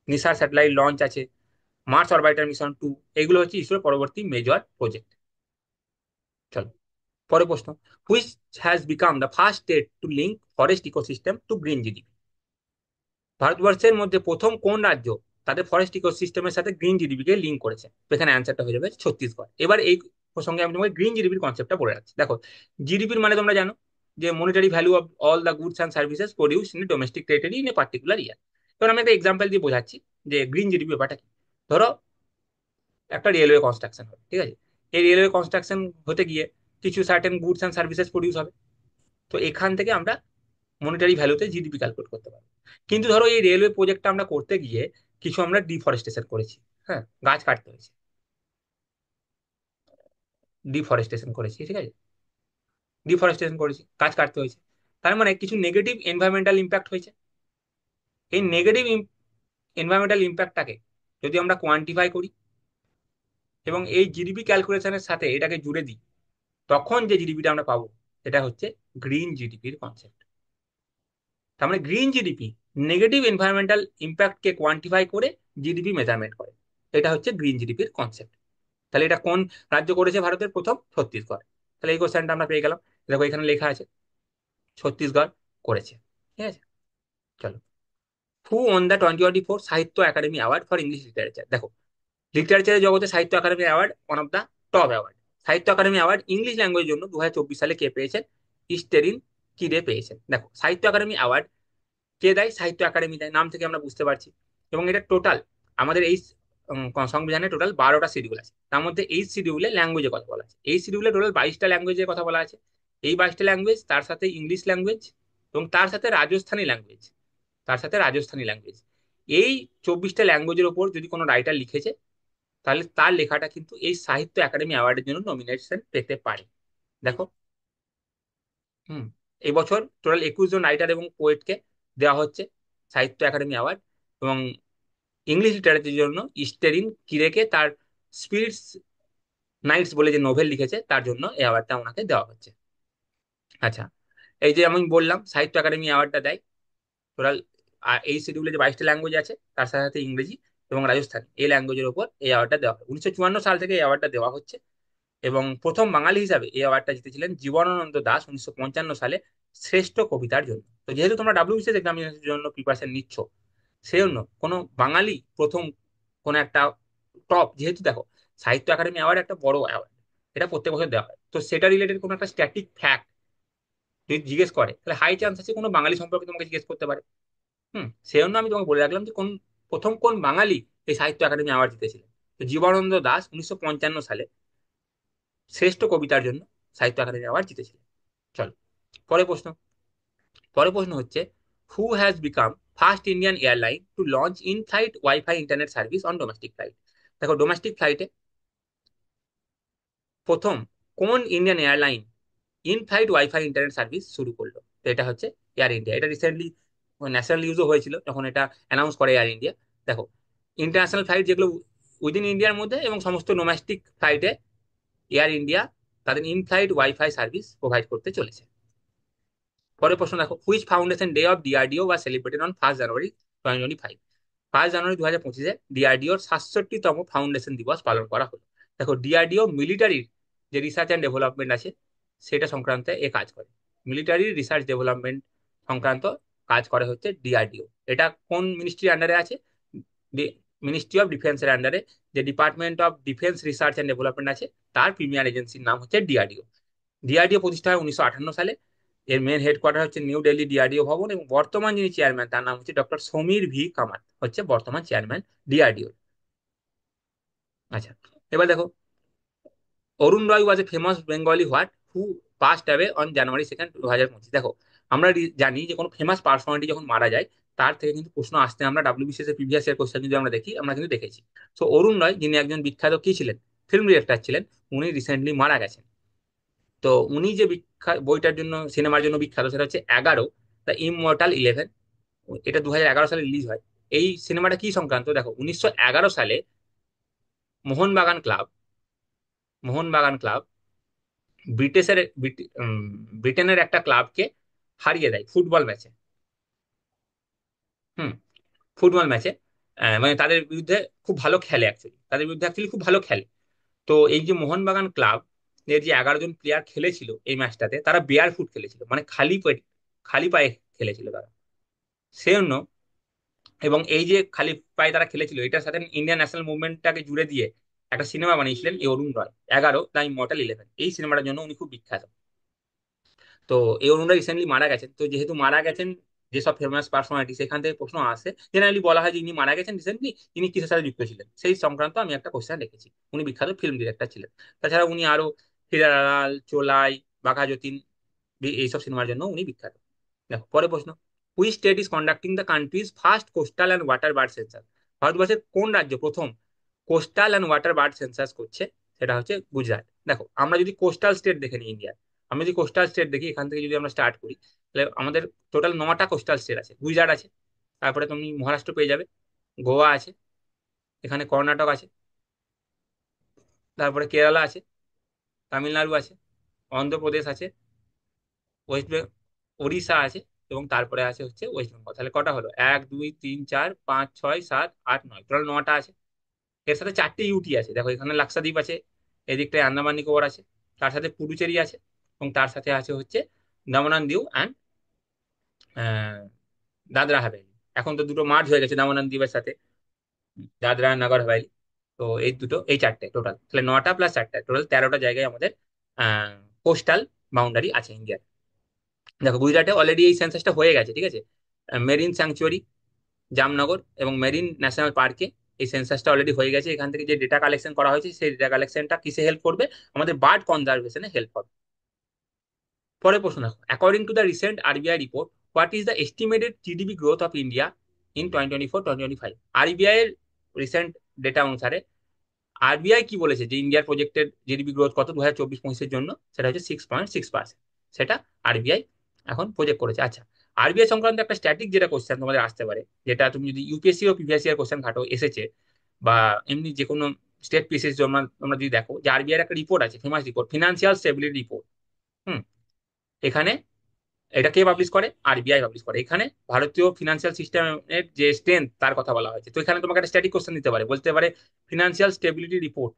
Speaker 1: নিসার স্যাটেলাইট লঞ্চ আছে, মার্স অরবিটার মিশন 2, এগুলো হচ্ছে ইসরোর পরবর্তী মেজর প্রজেক্ট। চলো, পরের প্রশ্ন, which has become the first state to link forest ecosystem to green GDP? ভারতবর্ষের মধ্যে প্রথম কোন রাজ্য তাদের ফরেস্ট ইকোসিস্টেমের সাথে গ্রিন জিডিপি কে লিঙ্ক করেছে? তো এখানে অ্যান্সারটা হয়ে যাবে ছত্তিশগড়। এবার এই প্রসঙ্গে আমি তোমাকে গ্রিন জিডিপির কনসেপ্টটা বলে রাখছি। দেখো, জিডিপির মানে তোমরা জানো যে monetary value of all the goods and services produce in domestic territory in a particular year. এবার আমি একটা এক্সাম্পল দিয়ে বোঝাচ্ছি যে গ্রিন জিডিপি ব্যাপারটা কি। ধরো একটা রেলওয়ে কনস্ট্রাকশন হবে, ঠিক আছে? এই রেলওয়ে কনস্ট্রাকশন হতে গিয়ে কিছু certain goods and services produce হবে। তো এখান থেকে আমরা মনিটারি ভ্যালুতে জিডিপি ক্যালকুলেট করতে পারবো। কিন্তু ধরো এই রেলওয়ে প্রজেক্টটা আমরা করতে গিয়ে কিছু আমরা ডিফরেস্টেশন করেছি, হ্যাঁ, গাছ কাটতে হয়েছে, ডিফরেস্টেশন করেছি, ঠিক আছে? ডিফরেস্টেশন করেছি, গাছ কাটতে হয়েছে, তার মানে কিছু নেগেটিভ এনভায়রনমেন্টাল ইম্প্যাক্ট হয়েছে। এই নেগেটিভ এনভায়রনমেন্টাল ইম্প্যাক্টটাকে যদি আমরা কোয়ান্টিফাই করি এবং এই জিডিপি ক্যালকুলেশনের সাথে এটাকে জুড়ে দিই, তখন যে জিডিপিটা আমরা পাবো সেটা হচ্ছে গ্রিন জিডিপির কনসেপ্ট। তার মানে গ্রিন জিডিপি নেগেটিভ এনভায়রনমেন্টাল ইম্প্যাক্টকে কোয়ান্টিফাই করে জিডিপি মেজারমেন্ট করে। এটা হচ্ছে গ্রিন জিডিপির কনসেপ্ট। তাহলে এটা কোন রাজ্য করেছে ভারতের প্রথম? ছত্তিশগড়। তাহলে এই কোশ্চেনটা আমরা পেয়ে গেলাম। দেখো এখানে লেখা আছে ছত্তিশগড় করেছে, ঠিক আছে? চলো, হু ওন দ্য 2024 সাহিত্য academy award for English literature. দেখো, লিটারেচারের জগতে সাহিত্য academy award one of the top award. সাহিত্য একাডেমি অ্যাওয়ার্ড ইংলিশ ল্যাঙ্গুয়েজের জন্য 2024 সালে কে পেয়েছেন? ইস্টেরিন কিরে পেয়েছেন। দেখো, সাহিত্য একাডেমি অ্যাওয়ার্ড কে দেয়? সাহিত্য একাডেমি দেয়, নাম থেকে আমরা বুঝতে পারছি। এবং এটা টোটাল আমাদের এই সংবিধানে টোটাল 12টা শিডিউল আছে। তার মধ্যে এই শিডিউলে ল্যাঙ্গুয়েজের কথা বলা আছে। এই শিডিউলে টোটাল 22টা ল্যাঙ্গুয়েজের কথা বলা আছে। এই 22টা ল্যাঙ্গুয়েজ, তার সাথে ইংলিশ ল্যাঙ্গুয়েজ এবং তার সাথে রাজস্থানী ল্যাঙ্গুয়েজ, তার সাথে রাজস্থানী ল্যাঙ্গুয়েজ, এই 24টা ল্যাঙ্গুয়েজের ওপর যদি কোনো রাইটার লিখেছে, তাহলে তার লেখাটা কিন্তু এই সাহিত্য একাডেমি অ্যাওয়ার্ডের জন্য নমিনেশন পেতে পারে। দেখো, হুম, এই বছর টোটাল 21 জন রাইটার এবং পোয়েটকে দেওয়া হচ্ছে সাহিত্য একাডেমি অ্যাওয়ার্ড। এবং ইংলিশ লিটারেচারের জন্য ইস্টেরিন কিরেকে তার স্পিরিটস নাইটস বলে যে নোভেল লিখেছে তার জন্য এই অ্যাওয়ার্ডটা ওনাকে দেওয়া হচ্ছে। আচ্ছা, এই যে আমি বললাম সাহিত্য একাডেমি অ্যাওয়ার্ডটা দেয় টোটাল, এই শিডিউলে যে 22টা ল্যাঙ্গুয়েজ আছে তার সাথে সাথে ইংরেজি এবং রাজস্থানী এই ল্যাঙ্গুয়েজের উপর এই অ্যাওয়ার্ডটা দেওয়া হয়। 1954 সাল থেকে এই অ্যাওয়ার্ডটা দেওয়া হচ্ছে। এবং প্রথম বাঙালি হিসাবে এই অ্যাওয়ার্ডটা জিতেছিলেন জীবনানন্দ দাশ 1955 সালে শ্রেষ্ঠ কবিতার জন্য। তো যেহেতু তোমরা ডাব্লিউবিসিএস এক্সামিনেশনের জন্য প্রিপারেশন নিচ্ছ, সেই জন্য কোনো বাঙালি প্রথম কোন একটা টপ, যেহেতু দেখো সাহিত্য একাডেমি অ্যাওয়ার্ড একটা বড় অ্যাওয়ার্ড, এটা প্রত্যেক বছর দেওয়া হয়, তো সেটা রিলেটেড কোনো একটা স্ট্যাটিক ফ্যাক্ট যদি জিজ্ঞেস করে তাহলে হাই চান্স আছে কোনো বাঙালি সম্পর্কে তোমাকে জিজ্ঞেস করতে পারে। সেই জন্য আমি তোমাকে বলে রাখলাম যে প্রথম কোন বাঙালি এই সাহিত্য একাডেমি অ্যাওয়ার্ড জিতেছিলেন। তো জীবনানন্দ দাশ 1955 সালে শ্রেষ্ঠ কবিতার জন্য সাহিত্য একাডেমি অ্যাওয়ার্ড জিতেছিলেন। চলো, পরের প্রশ্ন। পরের প্রশ্ন হচ্ছে, who has become first Indian airline to launch in flight wifi internet service on domestic flight. দেখো, ডোমেস্টিক ফ্লাইটে প্রথম কোন Indian airline in flight wifi internet service শুরু করলো? তো এটা হচ্ছে এয়ার ইন্ডিয়া। এটা রিসেন্টলি ন্যাশনাল নিউজও হয়েছিল যখন এটা অ্যানাউন্স করে এয়ার ইন্ডিয়া। দেখো, ইন্টারন্যাশনাল ফ্লাইট যেগুলো উইদিন ইন্ডিয়ার মধ্যে এবং সমস্ত ডোমেস্টিক ফ্লাইটে এয়ার ইন্ডিয়া তাদের in flight wifi service provide করতে চলেছে। পরের প্রশ্ন দেখো, which foundation day of DRDO was celebrated on 1 জানুয়ারি 2025। 1 জানুয়ারি 2025 ডিআরডিওর 67তম ফাউন্ডেশন দিবস পালন করা হলো। দেখো, ডিআরডিও মিলিটারির যে রিসার্চ অ্যান্ড ডেভেলপমেন্ট আছে সেটা সংক্রান্ত এ কাজ করে। মিলিটারি রিসার্চ ডেভেলপমেন্ট সংক্রান্ত কাজ করে হচ্ছে ডিআরডিও। এটা কোন মিনিস্ট্রির আন্ডারে আছে? মিনিস্ট্রি অফ ডিফেন্সের আন্ডারে যে department of defence research and development আছে তার প্রিমিয়ার এজেন্সির নাম হচ্ছে ডিআরডিও। ডিআরডিও প্রতিষ্ঠা হয় 1958 সালে। এর মেন হেডকোয়ার্টার হচ্ছে নিউ দিল্লি ডিআরডিও ভবন এবং বর্তমান যিনি চেয়ারম্যান তার নাম হচ্ছে ডক্টর সমীর ভি কামাত, হচ্ছে বর্তমান চেয়ারম্যান ডিআরডিও। আচ্ছা, এবার দেখো, Arun Roy was a famous Bengali what who passed away on January 2, 2025। দেখো, আমরা জানি যে কোনো ফেমাস পার্সোনালিটি যখন মারা যায় তার থেকে কিন্তু প্রশ্ন আসতে আমরা ডাব্লিউবিসিএস এর প্রিভিয়াস ইয়ার কোশ্চেন যদি আমরা দেখি, আমরা কিন্তু দেখেছি। তো অরুণ রয় যিনি একজন বিখ্যাত কি ছিলেন? ফিল্ম ডিরেক্টর ছিলেন। উনি রিসেন্টলি মারা গেছেন। তো উনি যে বিখ্যাত বইটার জন্য, সিনেমার জন্য বিখ্যাত, সেটা হচ্ছে 11, দ্য ইমমর্টাল 11। এটা 2011 সালে রিলিজ হয়। এই সিনেমাটা কি সংক্রান্ত? দেখো, 1911 সালে মোহনবাগান ক্লাব, মোহনবাগান ক্লাব ব্রিটিশের ব্রিটেনের একটা ক্লাবকে হারিয়ে দেয় ফুটবল ম্যাচে। হুম, ফুটবল ম্যাচে মানে তাদের বিরুদ্ধে খুব ভালো খেলে, অ্যাকচুয়ালি তাদের বিরুদ্ধে অ্যাকচুয়ালি খুব ভালো খেলে। তো এই যে মোহনবাগান ক্লাব এর যে 11 জন প্লেয়ার খেলেছিল এই ম্যাচটাতে, তারা বেয়ার ফুট খেলেছিল, মানে খালি পেট, খালি পায়ে খেলেছিল তারা। সেজন্য, এবং এই যে খালি পায়ে তারা খেলেছিল এটার সাথে ইন্ডিয়ান ন্যাশনাল মুভমেন্টটাকে জুড়ে দিয়ে একটা সিনেমা বানিয়েছিলেন এই অরুণ রয়, 11 দ্য ইমর্টাল 11। এই সিনেমাটার জন্য উনি খুব বিখ্যাত। তো এই অরুণরা রিসেন্টলি মারা গেছেন, তো যেহেতু মারা গেছেন যেসব ফেমাস পার্সোনালিটি, সেখান থেকে প্রশ্ন আসে, জেনারেলি বলা হয় যে ইনি মারা গেছেন রিসেন্টলি, ইনি কিসের সাথে যুক্ত ছিলেন, সেই সংক্রান্ত আমি একটা কোশ্চেন রেখেছি। উনি বিখ্যাত ফিল্ম ডিরেক্টর ছিলেন। তাছাড়া উনি আরো হিরালাল, চোলাই, বাঘা যতীন, এইসব সিনেমার জন্য উনি বিখ্যাত। দেখো পরে প্রশ্ন, which state is conducting the countries first coastal and water bird census? ভারতবর্ষের কোন রাজ্য প্রথম coastal and water bird census করছে? সেটা হচ্ছে গুজরাট। দেখো আমরা যদি কোস্টাল স্টেট দেখে নিই ইন্ডিয়া, আমরা যদি কোস্টাল স্টেট দেখি, এখান থেকে যদি আমরা স্টার্ট করি, তাহলে আমাদের টোটাল 9টা কোস্টাল স্টেট আছে। গুজরাট আছে, তারপরে তুমি মহারাষ্ট্র পেয়ে যাবে, গোয়া আছে, এখানে কর্ণাটক আছে, তারপরে কেরালা আছে, তামিলনাড়ু আছে, অন্ধ্রপ্রদেশ আছে, ওয়েস্ট বেঙ্গল, ওড়িশা আছে, এবং তারপরে আছে হচ্ছে ওয়েস্ট বেঙ্গল। তাহলে কটা হলো? 1 2 3 4 5 6 7 8 9, টোটাল 9টা আছে। এর সাথে 4টে ইউটি আছে, দেখো এখানে লাক্ষাদ্বীপ আছে, এদিকটায় আন্দামান নিকোবর আছে, তার সাথে পুডুচেরি আছে, এবং তার সাথে আছে হচ্ছে দমন and Diu and Dadra Haveli. এখন তো দুটো মার্জ হয়ে গেছে দমন অ্যান্ড দিউয়ের সাথে, দাদরা নগর হাভেলি। তো এই দুটো, এই 4টে টোটাল, তাহলে 9টা প্লাস 4টা, টোটাল 13টা জায়গায় আমাদের কোস্টাল বাউন্ডারি আছে ইন্ডিয়ার। দেখো গুজরাটে অলরেডি এই সেন্সাসটা হয়ে গেছে, ঠিক আছে। মেরিন স্যাংচুয়ারি জামনগর এবং মেরিন ন্যাশনাল পার্কে এই সেন্সাসটা অলরেডি হয়ে গেছে। এখান থেকে যে ডেটা কালেকশন করা হয়েছে, সেই ডেটা কালেকশনটা কিসে হেল্প করবে? আমাদের বার্ড কনজারভেশনে হেল্প করবে। পরে প্রশ্ন দেখো, according to the recent RBI report, what is the estimated GDP growth of India in 2024-2025? RBI এর রিসেন্ট ডেটা অনুসারে আরবিআই কি বলেছে যে ইন্ডিয়ার প্রজেক্টেড জিডিপি গ্রোথ কত 2024-25-এর জন্য? সেটা হচ্ছে 6.6%। সেটা আরবিআই এখন প্রজেক্ট করেছে। আচ্ছা, আরবিআই সংক্রান্ত একটা স্ট্যাটিক যেটা কোশ্চেন তোমাদের আসতে পারে, যেটা তুমি যদি ইউপিএসসি ও পিভিএসসি এর কোশ্চেন ঘাটো এসেছে, বা এমনি যে কোনো স্টেট পিসিএস তোমরা তোমরা যদি দেখো, যে আরবিআই এর একটা রিপোর্ট আছে, famous report, financial stability report. হুম, এখানে এটা কে পাবলিশ করে? আরবিআই পাবলিশ করে। এখানে ভারতীয় ফিনান্সিয়াল সিস্টেমের যে স্ট্রেংথ তার কথা বলা হয়েছে। তো এখানে তোমাকে একটা স্ট্যাটিক কোশ্চেন দিতে পারে, বলতে পারে ফিনান্সিয়াল স্টেবিলিটি রিপোর্ট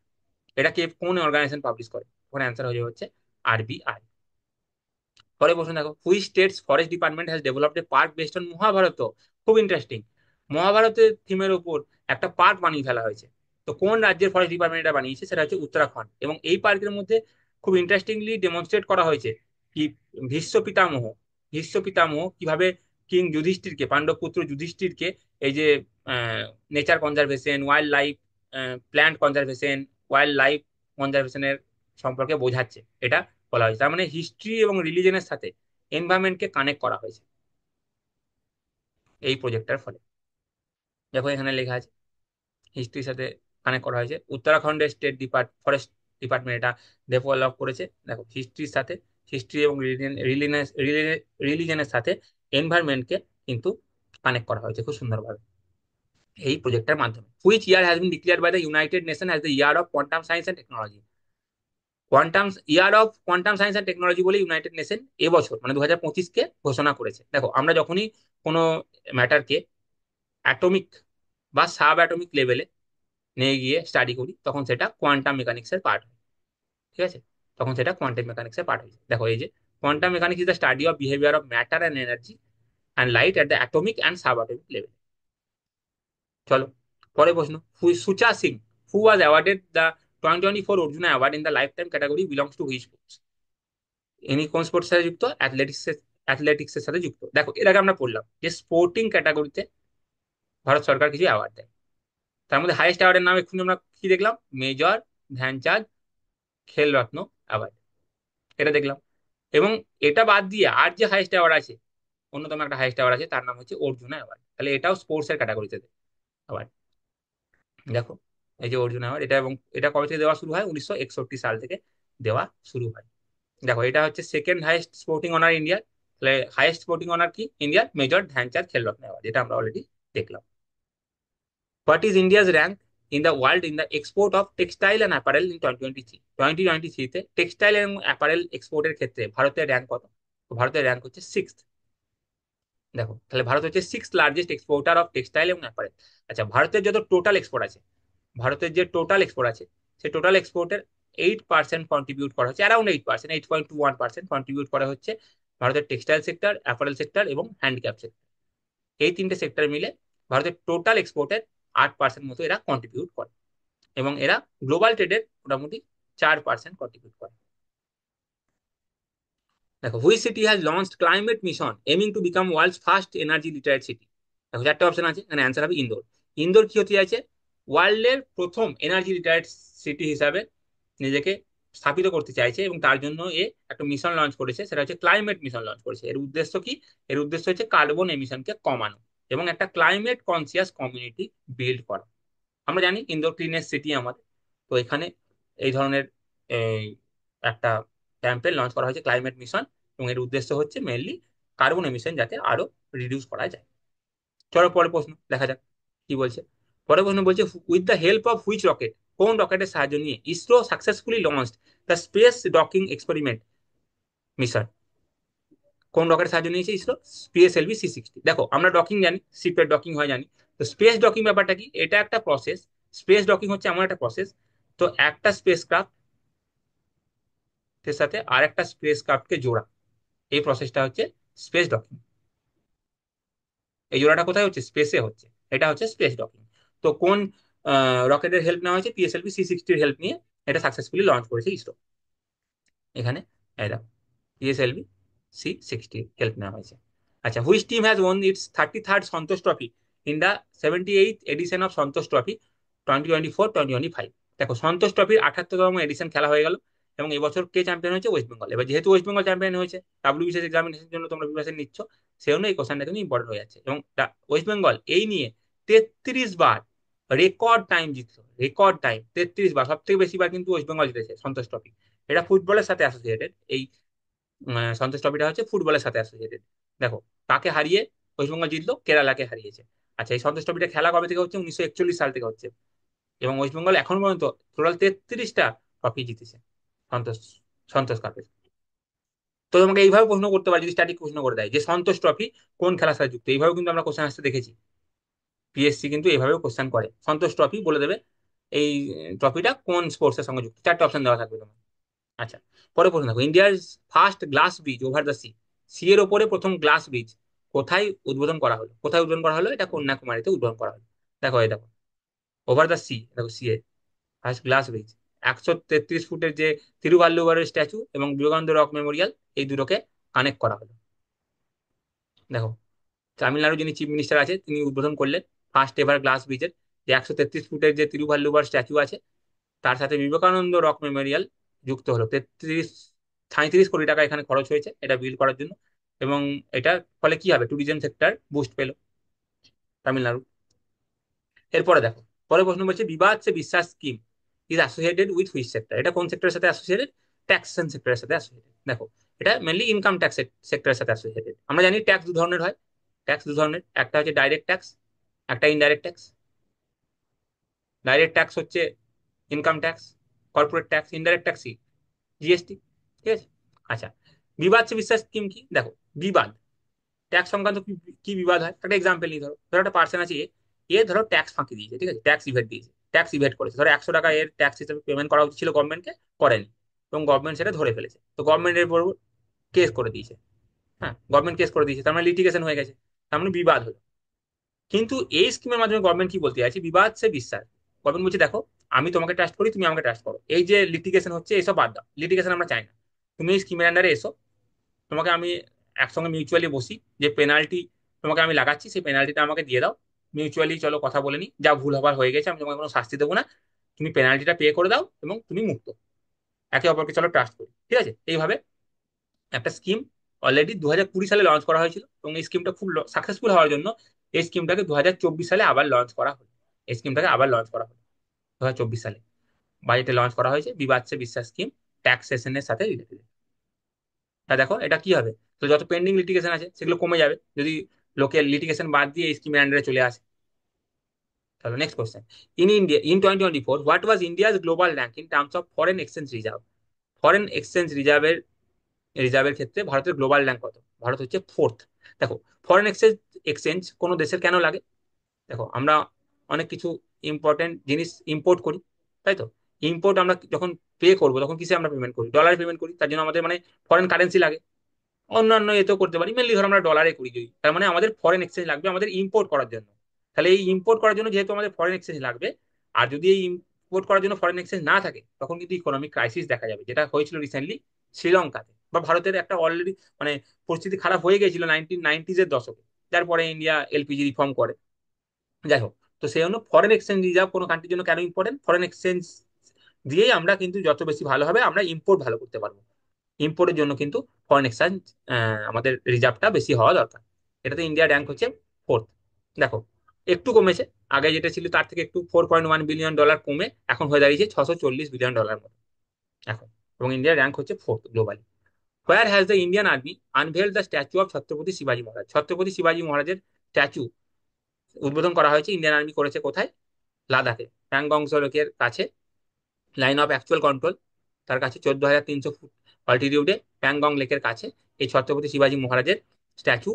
Speaker 1: এটা কে, কোন অর্গানাইজেশন পাবলিশ করে? ওখানে অ্যান্সার হয়ে হচ্ছে আরবিআই। পরে প্রশ্ন দেখো, which state's forest department has developed a park based on Mahabharata? খুব ইন্টারেস্টিং, মহাভারতের থিমের উপর একটা পার্ক বানিয়ে ফেলা হয়েছে। তো কোন রাজ্যের ফরেস্ট ডিপার্টমেন্ট এটা বানিয়েছে? সেটা হচ্ছে উত্তরাখণ্ড। এবং এই পার্কের মধ্যে খুব ইন্টারেস্টিংলি ডেমনস্ট্রেট করা হয়েছে কি ভীষ্ম পিতামহ, ভীষ্ম পিতামহ কিভাবে কিং যুধিষ্ঠিরকে, পাণ্ডব পুত্র যুধিষ্ঠিরকে এই যে nature conservation, wild life, plant conservation, wild life কনজারভেশনের সম্পর্কে বোঝাচ্ছে, এটা বলা হয়েছে। তার মানে হিস্ট্রি এবং রিলিজনের সাথে এনভায়রনমেন্টকে কানেক্ট করা হয়েছে এই প্রজেক্টটার ফলে। দেখো এখানে লেখা আছে হিস্ট্রির সাথে কানেক্ট করা হয়েছে। উত্তরাখণ্ডের স্টেট ফরেস্ট ডিপার্টমেন্ট এটা ডেভেলপ করেছে। দেখো হিস্ট্রির সাথে, হিস্ট্রি এবং রিলিজনের সাথে এনভায়রনমেন্টকে কিন্তু কানেক্ট করা হয়েছে খুব সুন্দরভাবে এই প্রজেক্টের মাধ্যমে। Which year has been declared by the United Nation as the year of quantum science and technology? Quantum year of quantum science and technology বলে ইউনাইটেড নেশন এবছর মানে 2025-কে ঘোষণা করেছে। দেখো আমরা যখনই কোনো ম্যাটারকে অ্যাটমিক বা সাব অ্যাটমিক লেভেলে নিয়ে গিয়ে স্টাডি করি, তখন সেটা কোয়ান্টাম মেকানিক্সের পার্ট হয়, ঠিক আছে। তখন সেটা কোয়ান্টাম মেকানিক্সের পার্ট হয়েছে। দেখো এই যে quantum mechanics is the study of behaviour of matter and energy and light at the atomic and sub atomic level. চলো পরে প্রশ্ন, Sucha Singh who was awarded the 2024 Arjuna award in the life time category belongs to which sports? ইনি কোন sports সাথে যুক্ত? Athletics এর সাথে যুক্ত। দেখো এর আগে আমরা পড়লাম যে স্পোর্টিং ক্যাটাগরিতে ভারত সরকার কিছু অ্যাওয়ার্ড দেয়। তার মধ্যে হাইয়েস্ট অ্যাওয়ার্ডের নাম এক্ষুনি আমরা কি দেখলাম? মেজর ধ্যানচাঁদ খেল রত্ন অ্যাওয়ার্ড, এটা দেখলাম। এবং এটা বাদ দিয়ে আর যে হাইয়েস্ট অ্যাওয়ার্ড আছে, অন্যতম একটা হাইয়েস্ট অ্যাওয়ার্ড আছে, তার নাম হচ্ছে অর্জুনা অ্যাওয়ার্ড। তাহলে এটাও স্পোর্টস এর ক্যাটাগরিতে অ্যাওয়ার্ড। দেখো এই যে অর্জুনা অ্যাওয়ার্ড, এটা এবং এটা কবে থেকে দেওয়া শুরু হয়? 1961 সাল থেকে দেওয়া শুরু হয়। দেখো এটা হচ্ছে সেকেন্ড হাইয়েস্ট স্পোর্টিং অনার ইন্ডিয়ার। তাহলে হাইয়েস্ট স্পোর্টিং অনার কি ইন্ডিয়ার? মেজর ধ্যানচাঁদ খেলরত্ন অ্যাওয়ার্ড, যেটা আমরা অলরেডি দেখলাম। What is India's rank in the world in the export of textile and apparel in 2023? 2023-তে টেক্সটাইল এবং অ্যাপারেল এক্সপোর্টের ক্ষেত্রে ভারতের র্যাঙ্ক কত? তো ভারতের র্যাঙ্ক হচ্ছে 6th। দেখো তাহলে ভারত হচ্ছে 6th largest exporter of textile এবং অ্যাপারেল। আচ্ছা, ভারতের যত টোটাল এক্সপোর্ট আছে, ভারতের যে টোটাল এক্সপোর্ট আছে, সেই টোটাল এক্সপোর্টের 8% কন্ট্রিবিউট করা হচ্ছে, অ্যারাউন্ড 8%, 8.21% কন্ট্রিবিউট করা হচ্ছে ভারতের টেক্সটাইল সেক্টর, অ্যাপারেল সেক্টর এবং হ্যান্ডিক্রাফট সেক্টর। এই তিনটে সেক্টর মিলে ভারতের টোটাল এক্সপোর্টের 8% মতো এরা কন্ট্রিবিউট করে। এবং এরা গ্লোবাল ট্রেডের মোটামুটি 4% কন্ট্রিবিউট করে। দেখো, which city has launched climate mission aiming to become world's first energy literate city. দেখো, চারটে অপশন আছে, এখানে অ্যান্সার হবে ইন্দোর। ইন্দোর কি হতে চাইছে? ওয়ার্ল্ডের প্রথম এনার্জি লিটারেট সিটি হিসাবে নিজেকে স্থাপিত করতে চাইছে, এবং তার জন্য এ একটা মিশন লঞ্চ করেছে, সেটা হচ্ছে ক্লাইমেট মিশন লঞ্চ করেছে। এর উদ্দেশ্য কি? এর উদ্দেশ্য হচ্ছে কার্বন এমিশনকে কমানো এবং একটা ক্লাইমেট কনসিয়াস কমিউনিটি বিল্ড করা। আমরা জানি ইন্দোর ক্লিনেস্ট সিটি আমাদের। তো এখানে এই ধরনের এই, একটা ক্যাম্পেইন লঞ্চ করা হয়েছে, ক্লাইমেট মিশন, এবং এর উদ্দেশ্য হচ্ছে মেনলি কার্বন এমিশন যাতে আরো রিডিউস করা যায়। চলো পরের প্রশ্ন দেখা যাক কি বলছে। পরের প্রশ্ন বলছে, with the help of which rocket, কোন রকেটের সাহায্য নিয়ে ISRO successfully launched the space docking experiment mission. কোন রকেটের সাহায্য নিয়েছে ইসরো? PSLV-C60। দেখো, আমরা ডকিং জানি, শিপের ডকিং হয় জানি। তো স্পেস ডকিং ব্যাপারটা কি? এটা একটা প্রসেস। স্পেস ডকিং হচ্ছে এমন একটা প্রসেস, তো একটা স্পেস ক্রাফটের সাথে আর একটা স্পেস ক্রাফটকে জোড়া, এই প্রসেসটা হচ্ছে স্পেস ডকিং। এই জোড়াটা কোথায় হচ্ছে? স্পেসে হচ্ছে। এটা হচ্ছে স্পেস ডকিং। তো কোন রকেটের হেল্প নেওয়া হয়েছে? PSLV-C60 হেল্প নিয়ে এটা সাকসেসফুলি লঞ্চ করেছে ইসরো। এখানে এটা PSLV-C60 হেল্প নেওয়া হয়েছে। আচ্ছা, which team has one it's 33rd Santosh trophy in the 78th edition of Santosh trophy 2024-2025। দেখো, সন্তোষ ট্রফির 78তম এডিশন খেলা হয়ে গেল, এবং এবছর কে চ্যাম্পিয়ন হয়েছে? ওয়েস্ট বেঙ্গল। এবার যেহেতু ওয়েস্ট বেঙ্গল চ্যাম্পিয়ন হয়েছে, WBCS এক্সামিনেশনের জন্য তোমরা প্রিপারেশন নিচ্ছ, সেজন্য এই কোশ্চেনটা কিন্তু ইম্পর্টেন্ট হয়ে যাচ্ছে। এবং ওয়েস্ট বেঙ্গল এই নিয়ে 33 বার রেকর্ড টাইম জিতলো। রেকর্ড টাইম 33 বার, সব থেকে বেশি বার কিন্তু ওয়েস্ট বেঙ্গল জিতেছে সন্তোষ ট্রফি। এটা ফুটবলের সাথে অ্যাসোসিয়েটেড, এই সন্তোষ ট্রফিটা হচ্ছে ফুটবলের সাথে অ্যাসোসিয়েটেড। দেখো, কাকে হারিয়ে ওয়েস্টবেঙ্গল জিতলো? কেরালাকে হারিয়েছে। আচ্ছা, এই সন্তোষ ট্রফিটা খেলা কবে থেকে হচ্ছে? 1941 সাল থেকে হচ্ছে, এবং ওয়েস্টবেঙ্গল এখন পর্যন্ত টোটাল 33টা ট্রফি জিতেছে সন্তোষ সন্তোষ কাপের। তো তোমাকে এইভাবে প্রশ্ন করতে পারে, যদি স্ট্যাটিক প্রশ্ন করে দেয় যে সন্তোষ ট্রফি কোন খেলার সাথে যুক্ত, এইভাবে কিন্তু আমরা কোশ্চেন আসতে দেখেছি। PSC কিন্তু এইভাবেও কোশ্চেন করে, সন্তোষ ট্রফি বলে দেবে এই ট্রফিটা কোন স্পোর্টস এর সঙ্গে যুক্ত, চারটা অপশন দেওয়া থাকবে তোমার। আচ্ছা, পরে প্রশ্ন দেখো, ইন্ডিয়ার first glass bridge over the sea, sea এর ওপরে প্রথম গ্লাস ব্রিজ কোথায় উদ্বোধন করা হলো? কোথায় উদ্বোধন করা হলো? এটা কন্যাকুমারীতে উদ্বোধন করা হলো। দেখো, এই দেখো, ওভার দ্য সি, দেখো সি এ ফার্স্ট গ্লাস ব্রিজ, 133 ফুটের যে তিরুভাল্লুভারের স্ট্যাচু এবং বিবেকানন্দ রক মেমোরিয়াল, এই দুটোকে কানেক্ট করা হলো। দেখো, তামিলনাড়ু যিনি চিফ মিনিস্টার আছে তিনি উদ্বোধন করলেন ফার্স্ট এভার গ্লাস ব্রিজের, যে 133 ফুটের যে তিরুভাল্লুভার স্ট্যাচু আছে তার সাথে বিবেকানন্দ রক মেমোরিয়াল যুক্ত হলো। 37 কোটি টাকা এখানে খরচ হয়েছে এটা বিল্ড করার জন্য, এবং এটার ফলে কি হবে? ট্যুরিজম সেক্টর বুস্ট পেল তামিলনাড়ু। এরপরে দেখো, পরে প্রশ্ন বলছে, বিবাদ সে বিশ্বাস scheme is associated with which sector. এটা কোন সেক্টরের সাথে অ্যাসোসিয়েটেড? ট্যাক্সেশন সেক্টরের সাথে অ্যাসোসিয়েটেড। দেখো, এটা মেনলি ইনকাম ট্যাক্স সেক্টরের সাথে অ্যাসোসিয়েটেড। আমরা জানি ট্যাক্স দু ধরনের হয়। ট্যাক্স দু ধরনের, একটা হচ্ছে ডাইরেক্ট ট্যাক্স, একটা ইনডাইরেক্ট ট্যাক্স। ডাইরেক্ট ট্যাক্স হচ্ছে income tax, corporate tax. Indirect tax GST। ঠিক আছে। আচ্ছা, বিবাদ সে বিশ্বাস স্কিম কি? দেখো, বিবাদ ট্যাক্স সংক্রান্ত কি কি বিবাদ হয়? একটা এক্সাম্পল নিই, ধরো ধরো একটা পার্সন আছে, এ এ ধরো ট্যাক্স ফাঁকি দিয়েছে, ঠিক আছে, ট্যাক্স ইভেট দিয়েছে, ট্যাক্স ইভেট করেছে। ধরো 100 টাকা এর ট্যাক্স হিসেবে পেমেন্ট করা উচিত ছিল গভর্নমেন্টকে, করেনি, এবং গভর্নমেন্ট সেটা ধরে ফেলেছে। তো গভর্নমেন্টের উপর কেস করে দিয়েছে। হ্যাঁ, গভর্নমেন্ট কেস করে দিয়েছে, তার মানে লিটিগেশন হয়ে গেছে, তার মানে বিবাদ হলো। কিন্তু এই স্কিমের মাধ্যমে গভর্নমেন্ট কি বলতে চাইছে? বিবাদ সে বিশ্বাস। গভর্নমেন্ট বলছে, দেখো, আমি তোমাকে ট্রাস্ট করি, তুমি আমাকে ট্রাস্ট করো, এই যে লিটিগেশন হচ্ছে এসব বাদ দাও, লিটিগেশন আমরা চাই না। তুমি এই স্কিমের আন্ডারে এসো, তোমাকে আমি একসঙ্গে মিউচুয়ালি বসি, যে পেনাল্টি তোমাকে আমি লাগাচ্ছি সেই পেনাল্টিটা আমাকে দিয়ে দাও। মিউচুয়ালি চলো কথা বলে নি, যা ভুল হবার হয়ে গেছে, আমি তোমাকে কোনো শাস্তি দেবো না, তুমি পেনাল্টিটা পে করে দাও এবং তুমি মুক্ত। একে অপরকে চলো ট্রাস্ট করি, ঠিক আছে। এইভাবে একটা স্কিম অলরেডি 2020 সালে লঞ্চ করা হয়েছিল, এবং এই স্কিমটা খুব সাকসেসফুল হওয়ার জন্য এই স্কিমটাকে 2024 সালে আবার লঞ্চ করা হলো। এই স্কিমটাকে আবার লঞ্চ করা হলো 2024 সালে, বাজেটে লঞ্চ করা হয়েছে বিবাদ সে বিশ্বাস স্কিম, ট্যাক্সেশনের সাথে রিলেটেড। তা দেখো, এটা কি হবে? তো যত পেন্ডিং লিটিগেশন আছে সেগুলো কমে যাবে যদি লোকের লিটিগেশন বাদ দিয়ে এই স্কিমের আন্ডারে চলে আসে। তাহলে next question, in India in 2024 what was India's global rank in terms of foreign exchange reserve. Foreign exchange রিজার্ভের ক্ষেত্রে ভারতের গ্লোবাল র্যাঙ্ক কত? ভারত হচ্ছে ফোর্থ। দেখো, ফরেন এক্সচেঞ্জ এক্সচেঞ্জ কোনো দেশের কেন লাগে? দেখো, আমরা অনেক কিছু ইম্পর্টেন্ট জিনিস ইম্পোর্ট করি, তাই তো। ইম্পোর্ট আমরা যখন পে করবো তখন কিসে আমরা পেমেন্ট করি? ডলারে পেমেন্ট করি, তার জন্য আমাদের মানে ফরেন কারেন্সি লাগে। অন্যান্য এতেও করতে পারি, মেনলি ধর আমরা ডলারে করি যদি, তার মানে আমাদের ফরেন এক্সচেঞ্জ লাগবে আমাদের ইম্পোর্ট করার জন্য। তাহলে এই ইম্পোর্ট করার জন্য যেহেতু আমাদের ফরেন এক্সচেঞ্জ লাগবে, আর যদি এই এক্সপোর্ট করার জন্য ফরেন এক্সচেঞ্জ না থাকে, তখন কিন্তু ইকোনমিক ক্রাইসিস দেখা যাবে, যেটা হয়েছিল রিসেন্টলি শ্রীলঙ্কাতে। বা ভারতের একটা অলরেডি মানে পরিস্থিতি খারাপ হয়ে গেছিল 1990s এর দশকে, যার পরে ইন্ডিয়া এলপিজি রিফর্ম করে। যাই হোক, তো সেই জন্য ফরেন এক্সচেঞ্জ রিজার্ভ কোনো কান্ট্রির জন্য কেন ইম্পর্টেন্ট? ফরেন এক্সচেঞ্জ দিয়েই আমরা কিন্তু যত বেশি ভালো হবে আমরা ইম্পোর্ট ভালো করতে পারবো। ইম্পোর্টের জন্য কিন্তু ফরেন এক্সচেঞ্জ আমাদের রিজার্ভটা বেশি হওয়া দরকার। এটাতে ইন্ডিয়া র্যাঙ্ক হচ্ছে ফোর্থ। দেখো, একটু কমেছে, আগে যেটা ছিল তার থেকে একটু, $4.1 বিলিয়ন কমে এখন হয়ে দাঁড়িয়েছে $640 বিলিয়ন মতো এখন। এবং ইন্ডিয়ার র্যাঙ্ক হচ্ছে fourth globally. Where has the Indian army unveiled the statue of Chhatrapati শিবাজী মহারাজ? ছত্রপতি শিবাজী মহারাজের স্ট্যাচু উদ্বোধন করা হয়েছে, ইন্ডিয়ান আর্মি করেছে কোথায়? লাদাখে, প্যাংগং লেকের কাছে, লাইন অফ অ্যাকচুয়াল কন্ট্রোল তার কাছে 14,300 ফুট অল্টিটিউডে প্যাংগং লেকের কাছে এই ছত্রপতি শিবাজী মহারাজের স্ট্যাচু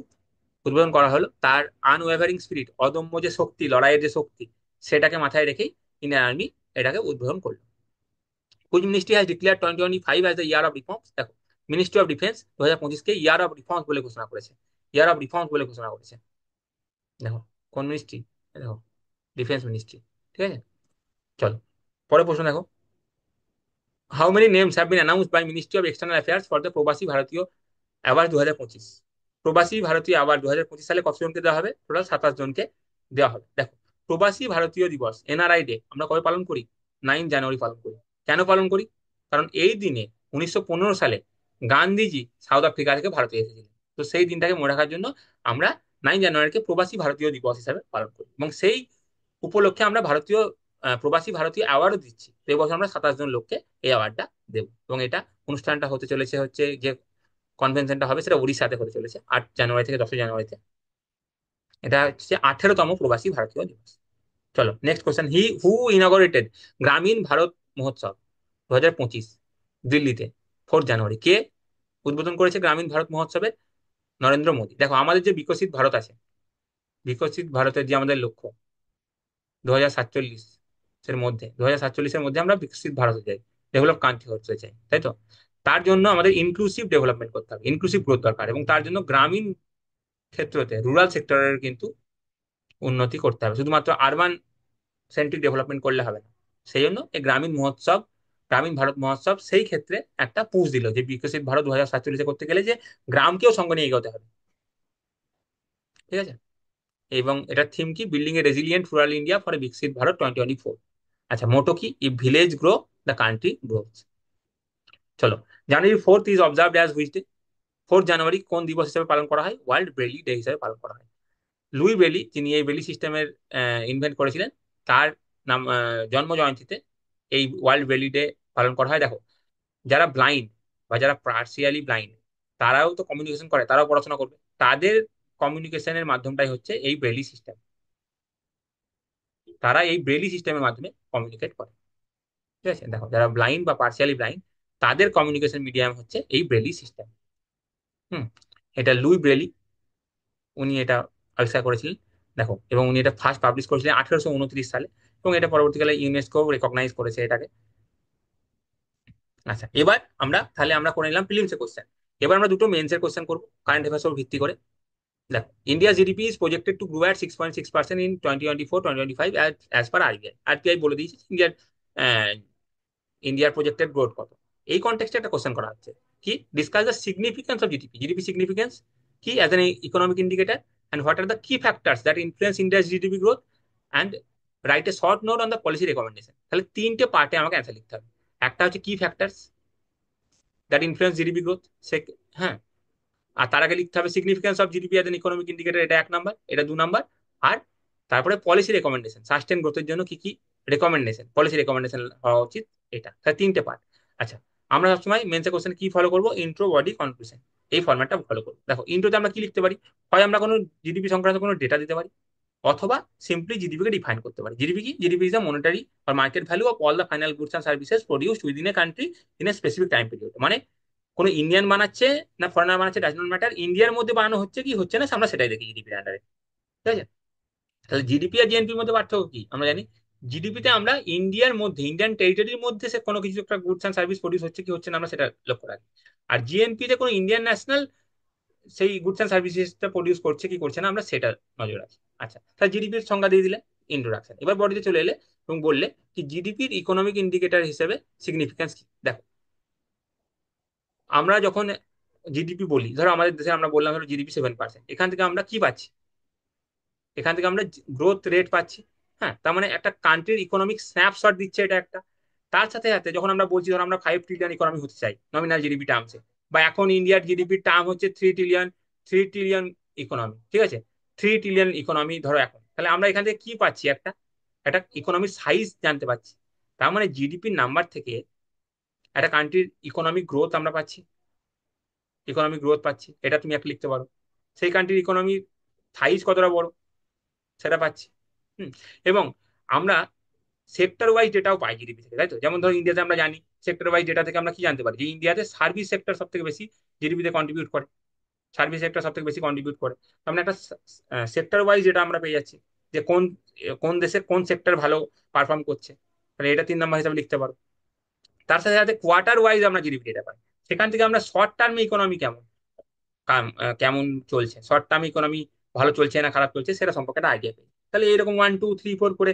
Speaker 1: উদ্বোধন করা হলো। তার আনওয়েভারিং স্পিরিট, অদম্য যে শক্তি, লড়াইয়ের যে শক্তি, সেটাকে মাথায় রেখেই ইন্ডিয়ান আর্মি এটাকে উদ্বোধন করলো। Which ministry has declare 2025 as the year of reforms? দেখো, মিনিস্ট্রি অফ ডিফেন্স 2025-কে ইয়ার অফ রিফর্মস বলে ঘোষণা করেছে। ইয়ার অফ রিফর্মস বলে ঘোষণা করেছে। দেখো, কোন মিনিস্ট্রি? দেখো, ডিফেন্স মিনিস্ট্রি। ঠিক আছে, চলো পরের প্রশ্ন দেখো। How many names have been announced by ministry of external affairs for the Pravasi Bharatiya award 2025? প্রবাসী ভারতীয় অ্যাওয়ার্ড 2025 সালে কতজনকে দেওয়া হবে? টোটাল 27 জনকে দেওয়া হবে। দেখো, প্রবাসী ভারতীয় দিবস, এনআরআই ডে, আমরা কবে পালন করি? 9 জানুয়ারি পালন করি। কেন পালন করি? কারণ এই দিনে 1915 সালে গান্ধীজি সাউথ আফ্রিকা থেকে ভারতে এসেছিলেন। তো সেই দিনটাকে মনে রাখার জন্য আমরা 9 জানুয়ারিকে প্রবাসী ভারতীয় দিবস হিসাবে পালন করি, এবং সেই উপলক্ষে আমরা ভারতীয় প্রবাসী ভারতীয় অ্যাওয়ার্ডও দিচ্ছি। তো এই বছর আমরা 27 জন লোককে এই অ্যাওয়ার্ডটা দেবো। এবং এটা অনুষ্ঠানটা হতে চলেছে হচ্ছে যে কনভেনশনটা হবে সেটা উড়িষ্যাতে হতে চলেছে 8 জানুয়ারি থেকে 10 জানুয়ারিতে। এটা হচ্ছে 18তম প্রবাসী ভারতীয় দিবস। চলো নেক্সট কোশ্চেন। হু ইনগরেটেড গ্রামীণ ভারত মহোৎসব 2025 দিল্লিতে 4 জানুয়ারি? কে উদ্বোধন করেছে গ্রামীণ ভারত মহোৎসবের? নরেন্দ্র মোদী। দেখো, আমাদের যে বিকশিত ভারত আছে, বিকশিত ভারতের যে আমাদের লক্ষ্য 2047 এর মধ্যে, 2047-এর মধ্যে আমরা বিকশিত ভারতে যাই, ডেভেলপ কান্ট্রি হতে চাই, তাই তো? তার জন্য আমাদের ইনক্লুসিভ ডেভেলপমেন্ট করতে হবে, ইনক্লুসিভ গ্রোথ দরকার, এবং তার জন্য গ্রামীণ ক্ষেত্রতে, রুরাল সেক্টরের কিন্তু উন্নতি করতে হবে। শুধুমাত্র আরবান সেন্ট্রিক ডেভেলপমেন্ট করলে হবে না। সেই জন্য এই গ্রামীণ মহোৎসব, গ্রামীণ ভারত মহোৎসব সেই ক্ষেত্রে একটা পুশ দিল যে বিকশিত ভারত 2047-এ করতে গেলে যে গ্রামকেও সঙ্গে নিয়ে এগোতে হবে। ঠিক আছে, এবং এটার থিম কি? Building a resilient rural India for a Viksit Bharat 2024। আচ্ছা, মোটো কি? ই village grow, the country growth. চলো, January 4 is observed as which day? 4 জানুয়ারি কোন দিবস হিসেবে পালন করা হয়? ওয়ার্ল্ড ব্রেলি ডে হিসেবে পালন করা হয়। লুই বেলি, যিনি এই বেলি সিস্টেমের ইনভেন্ট করেছিলেন, তার নাম জন্ম জয়ন্তীতে এই ওয়ার্ল্ড বেলি ডে পালন করা হয়। দেখো, যারা ব্লাইন্ড বা যারা পার্সিয়ালি ব্লাইন্ড, তারাও তো কমিউনিকেশন করে, তারাও পড়াশোনা করবে, তাদের কমিউনিকেশনের মাধ্যমটাই হচ্ছে এই ব্রেলি সিস্টেম। তারা এই ব্রেলি সিস্টেমের মাধ্যমে কমিউনিকেট করে। ঠিক আছে, দেখো, যারা ব্লাইন্ড বা পার্সিয়ালি ব্লাইন্ড, তাদের কমিউনিকেশন মিডিয়াম হচ্ছে এই ব্রেলি সিস্টেম। হুম, এটা লুই ব্রেলি, উনি এটা আবিষ্কার করেছিলেন। দেখো, এবং উনি এটা ফার্স্ট পাবলিশ করেছিলেন 1829 সালে, এবং এটা পরবর্তীকালে ইউনেস্কো রেকগনাইজ করেছে এটাকে। আচ্ছা, এবার আমরা করে নিলাম প্রিলিমস এর কোশ্চেন। এবার আমরা দুটো মেন্স এর কোশ্চেন করবো কারেন্ট অ্যাফেয়ার্স উপর ভিত্তি করে। দেখো, India GDP is projected to grow at 6.6% in 2024-2025 as per RBI. RBI বলে দিয়েছে ইন্ডিয়ার প্রজেক্টেড গ্রোথ কত। এই কনটেক্সটে একটা কোশ্চেন করা হচ্ছে, কি? Discuss the significance of GDP. GDP significance কি as an economic indicator, and what are the key factors that influence India's GDP growth, and write a short note on the policy recommendation. তাহলে তিনটে পার্টে আমাকে answer লিখতে হবে। একটা হচ্ছে কি factors that influence GDP growth, say, হ্যাঁ, আর তার আগে লিখতে হবে significance of GDP as an economic indicator, এটা 1 নাম্বার, এটা 2 নাম্বার। আর তারপরে পলিসি রেকমেন্ডেশন, সাস্টেন গ্রোথের জন্য কি কি রেকমেন্ডেশন, পলিসি রেকমেন্ডেশন হওয়া উচিত, এটা। তাহলে তিনটে পার্ট। আচ্ছা, আমরা সবসময় মেন্সের কোশ্চেন কি ফলো করবো? ইন্ট্রো, বডি, কনক্লুশন, এই ফরম্যাটটা ফলো করবো। দেখো, ইন্ট্রোতে আমরা কি লিখতে পারি? হয় আমরা কোনো জিডিপি সংক্রান্ত কোনো ডেটা দিতে পারি, অথবা সিম্পলি জিডিপি কে ডিফাইন করতে পারি। জিডিপি কি? GDP is the monetary or market value of all the final goods and services produced within a country in a specific time period. মানে কোনো ইন্ডিয়ান বানাচ্ছে না ফরেনার বানাচ্ছে, ডাজ নট ম্যাটার, ইন্ডিয়ার মধ্যে বানানো হচ্ছে কি হচ্ছে না আমরা সেটাই দেখি জিডিপির আন্ডারে। ঠিক আছে, তাহলে জিডিপি আর জিএনপির মধ্যে পার্থক্য কি আমরা জানি। জিডিপিতে আমরা ইন্ডিয়ার মধ্যে, ইন্ডিয়ান টেরিটরির মধ্যে সে কোনো কিছু একটা গুডস অ্যান্ড সার্ভিস প্রডিউস হচ্ছে কি হচ্ছে না আমরা সেটা লক্ষ্য রাখি। আর জিএনপি তে কোনো ইন্ডিয়ান ন্যাশনাল সেই গুডস অ্যান্ড সার্ভিসেসটা প্রডিউস করছে কি করছে না আমরা সেটা নজর রাখি। আচ্ছা, তাহলে জিডিপির সংজ্ঞা দিয়ে দিলে, ইন্ট্রোডাকশন। এবার বডিতে চলে এলে এবং বললে কি জিডিপির ইকোনমিক ইন্ডিকেটর হিসেবে সিগনিফিকেন্স কি। দেখো, আমরা যখন জিডিপি বলি, ধরো আমাদের দেশে আমরা বললাম ধরো জিডিপি 7%, এখান থেকে আমরা কি পাচ্ছি? এখান থেকে আমরা গ্রোথ রেট পাচ্ছি। হ্যাঁ, তার মানে একটা কান্ট্রির ইকোনমিক স্ন্যাপশট দিচ্ছে এটা একটা। তার সাথে সাথে যখন আমরা বলছি ধরো আমরা 5 ট্রিলিয়ন ইকোনমি হতে চাই নমিনাল জিডিপি টার্মসে, বা এখন ইন্ডিয়ার জিডিপি টার্ম হচ্ছে 3 ট্রিলিয়ন, 3 ট্রিলিয়ন ইকোনমি, ঠিক আছে, 3 ট্রিলিয়ন ইকোনমি ধরো এখন, তাহলে আমরা এখান থেকে কি পাচ্ছি? একটা একটা ইকোনমির সাইজ জানতে পারছি। তার মানে জিডিপির নাম্বার থেকে একটা কান্ট্রির ইকোনমিক গ্রোথ আমরা পাচ্ছি, ইকোনমিক গ্রোথ পাচ্ছি, এটা তুমি একটা লিখতে পারো। সেই কান্ট্রির ইকোনমি সাইজ কতটা বড় সেটা পাচ্ছি। হুম। এবং আমরা সেক্টর ওয়াইজ ডেটাও পাই জিডিপি থেকে, তাই তো? যেমন ধরো ইন্ডিয়াতে আমরা জানি সেক্টর ওয়াইজ ডেটা থেকে আমরা কি জানতে পারি, যে ইন্ডিয়াতে সার্ভিস সেক্টর সব থেকে বেশি জিডিপিতে কন্ট্রিবিউট করে, সার্ভিস সেক্টর সব থেকে বেশি কন্ট্রিবিউট করে। তার মানে একটা সেক্টর ওয়াইজ যেটা আমরা পেয়ে যাচ্ছি, যে কোন কোন দেশের কোন সেক্টর ভালো পারফর্ম করছে, তাহলে এটা 3 নম্বর হিসাবে লিখতে পারো। তার সাথে সাথে কোয়ার্টার ওয়াইজ আমরা জিডিপি ডেটা পাই, সেখান থেকে আমরা শর্ট টার্মে ইকোনমি কেমন কেমন চলছে, শর্ট টার্ম ইকোনমি ভালো চলছে না খারাপ চলছে সেটা সম্পর্কে একটা আইডিয়া পাই। তাহলে এরকম 1 2 3 4 করে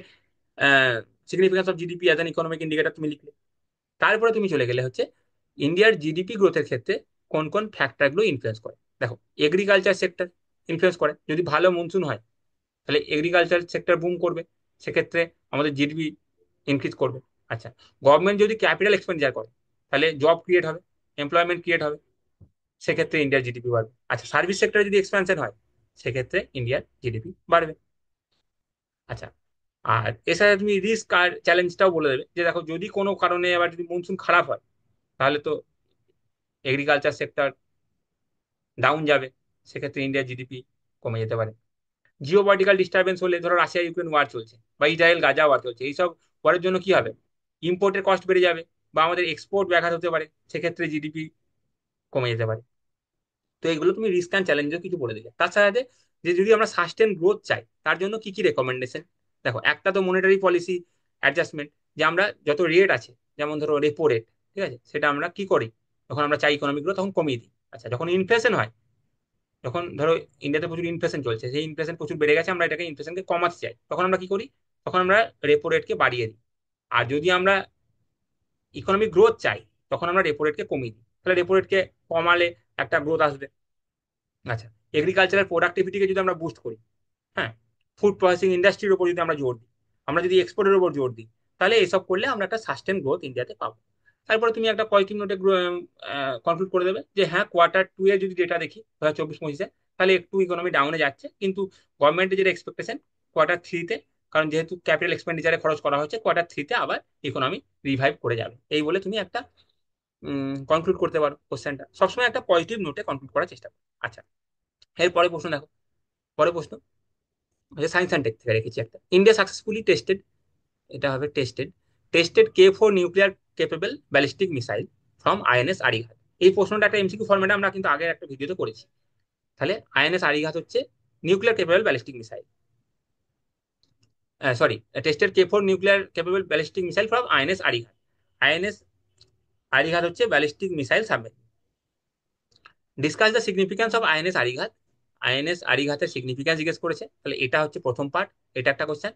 Speaker 1: significance of GDP as an economic indicator তুমি লিখলে। তারপরে তুমি চলে গেলে হচ্ছে ইন্ডিয়ার জিডিপি গ্রোথের ক্ষেত্রে কোন কোন ফ্যাক্টরগুলো ইনফ্লুয়েন্স করে। দেখো, এগ্রিকালচার সেক্টর ইনফ্লুয়েন্স করে, যদি ভালো মনসুন হয় তাহলে এগ্রিকালচার সেক্টর বুম করবে, সেক্ষেত্রে আমাদের জিডিপি ইনক্রিজ করবে। আচ্ছা, গভর্নমেন্ট যদি ক্যাপিটাল এক্সপেন্ডিচার করে তাহলে জব ক্রিয়েট হবে, এমপ্লয়মেন্ট ক্রিয়েট হবে, সেক্ষেত্রে ইন্ডিয়ার জিডিপি বাড়বে। আচ্ছা, সার্ভিস সেক্টরে যদি এক্সপেনশন হয় সেক্ষেত্রে ইন্ডিয়ার জিডিপি বাড়বে। আচ্ছা, আর এছাড়া তুমি রিস্ক আর চ্যালেঞ্জটাও বলে দেবে, যে দেখো যদি কোনো কারণে আবার যদি মনসুন খারাপ হয় তাহলে তো এগ্রিকালচার সেক্টর ডাউন যাবে, সেক্ষেত্রে ইন্ডিয়ার জিডিপি কমে যেতে পারে। জিও পলিটিক্যাল ডিস্টারবেন্স হলে, ধরো রাশিয়া ইউক্রেন ওয়ার চলছে বা ইসরায়েল গাজা ওয়ার চলছে, এইসব ওয়ারের জন্য কি হবে? ইম্পোর্টের কস্ট বেড়ে যাবে বা আমাদের এক্সপোর্ট ব্যাঘাত হতে পারে, সেক্ষেত্রে জিডিপি কমে যেতে পারে। তো এগুলো তুমি রিস্ক অ্যান্ড চ্যালেঞ্জের কিছু বলে দিলে। তার সাথে যে যদি আমরা সাস্টেন গ্রোথ চাই তার জন্য কি কি রেকমেন্ডেশন। দেখো, একটা তো মনিটারি পলিসি অ্যাডজাস্টমেন্ট, যে আমরা যত রেট আছে, যেমন ধরো রেপো রেট, ঠিক আছে, সেটা আমরা কি করি, যখন আমরা চাই ইকোনমিক গ্রোথ তখন কমিয়ে দিই। আচ্ছা, যখন ইনফ্লেশন হয়, যখন ধরো ইন্ডিয়াতে প্রচুর ইনফ্লেশন চলছে, সেই ইনফ্লেশন প্রচুর বেড়ে গেছে, আমরা এটাকে ইনফ্লেশনকে কমাতে চাই, তখন আমরা কি করি, তখন আমরা রেপো রেটকে বাড়িয়ে দিই। আর যদি আমরা ইকোনমিক গ্রোথ চাই তখন আমরা রেপো রেটকে কমিয়ে দিই, তাহলে রেপো রেটকে কমালে একটা গ্রোথ আসবে। আচ্ছা, এগ্রিকালচারাল প্রোডাক্টিভিটিকে যদি আমরা বুস্ট করি, হ্যাঁ, ফুড প্রসেসিং ইন্ডাস্ট্রির উপর যদি আমরা জোর দিই, আমরা যদি এক্সপোর্টের উপর জোর দিই, তাহলে এসব করলে আমরা একটা সাস্টেন গ্রোথ ইন্ডিয়াতে পাবো। তারপরে তুমি একটা কয়েক মিনিটে কনক্লুড করে দেবে যে হ্যাঁ, কোয়ার্টার 2 এর যদি ডেটা দেখি 2024-25-এ, তাহলে একটু ইকোনমি ডাউনে যাচ্ছে, কিন্তু গভর্নমেন্টের যেটা এক্সপেকটেশন কোয়ার্টার 3-তে, কারণ যেহেতু ক্যাপিটাল এক্সপেন্ডিচারে খরচ করা হচ্ছে, কোয়ার্টার 3-তে আবার ইকোনমি রিভাইভ করে যাবে, এই বলে তুমি একটা কনক্লুড করতে পারো কোশ্চেনটা। সবসময় একটা পজিটিভ নোটে কনক্লুড করার চেষ্টা করো। আচ্ছা, এরপরে প্রশ্ন দেখো, পরে প্রশ্ন সায়েন্স অ্যান্ড টেক থেকে রেখেছি একটা, ইন্ডিয়া সাকসেসফুলি টেস্টেড, এটা হবে tested, tested K4 nuclear capable ballistic missile from INS Arighaat. এই প্রশ্নটা একটা এমসিকিউ ফরম্যাটে আমরা কিন্তু আগের একটা ভিডিওতে করেছি। তাহলে আইএনএস আরিঘাত হচ্ছে nuclear capable ballistic missile, sorry, tested K4 nuclear capable ballistic missile from INS Arighaat. INS Arighaat হচ্ছে ballistic missile submarine. Discuss the significance of INS Arighaat. INS আরিঘাতের সিগনিফিকেন্স জিজ্ঞেস করেছে, তাহলে এটা হচ্ছে প্রথম পার্ট, এটা একটা question.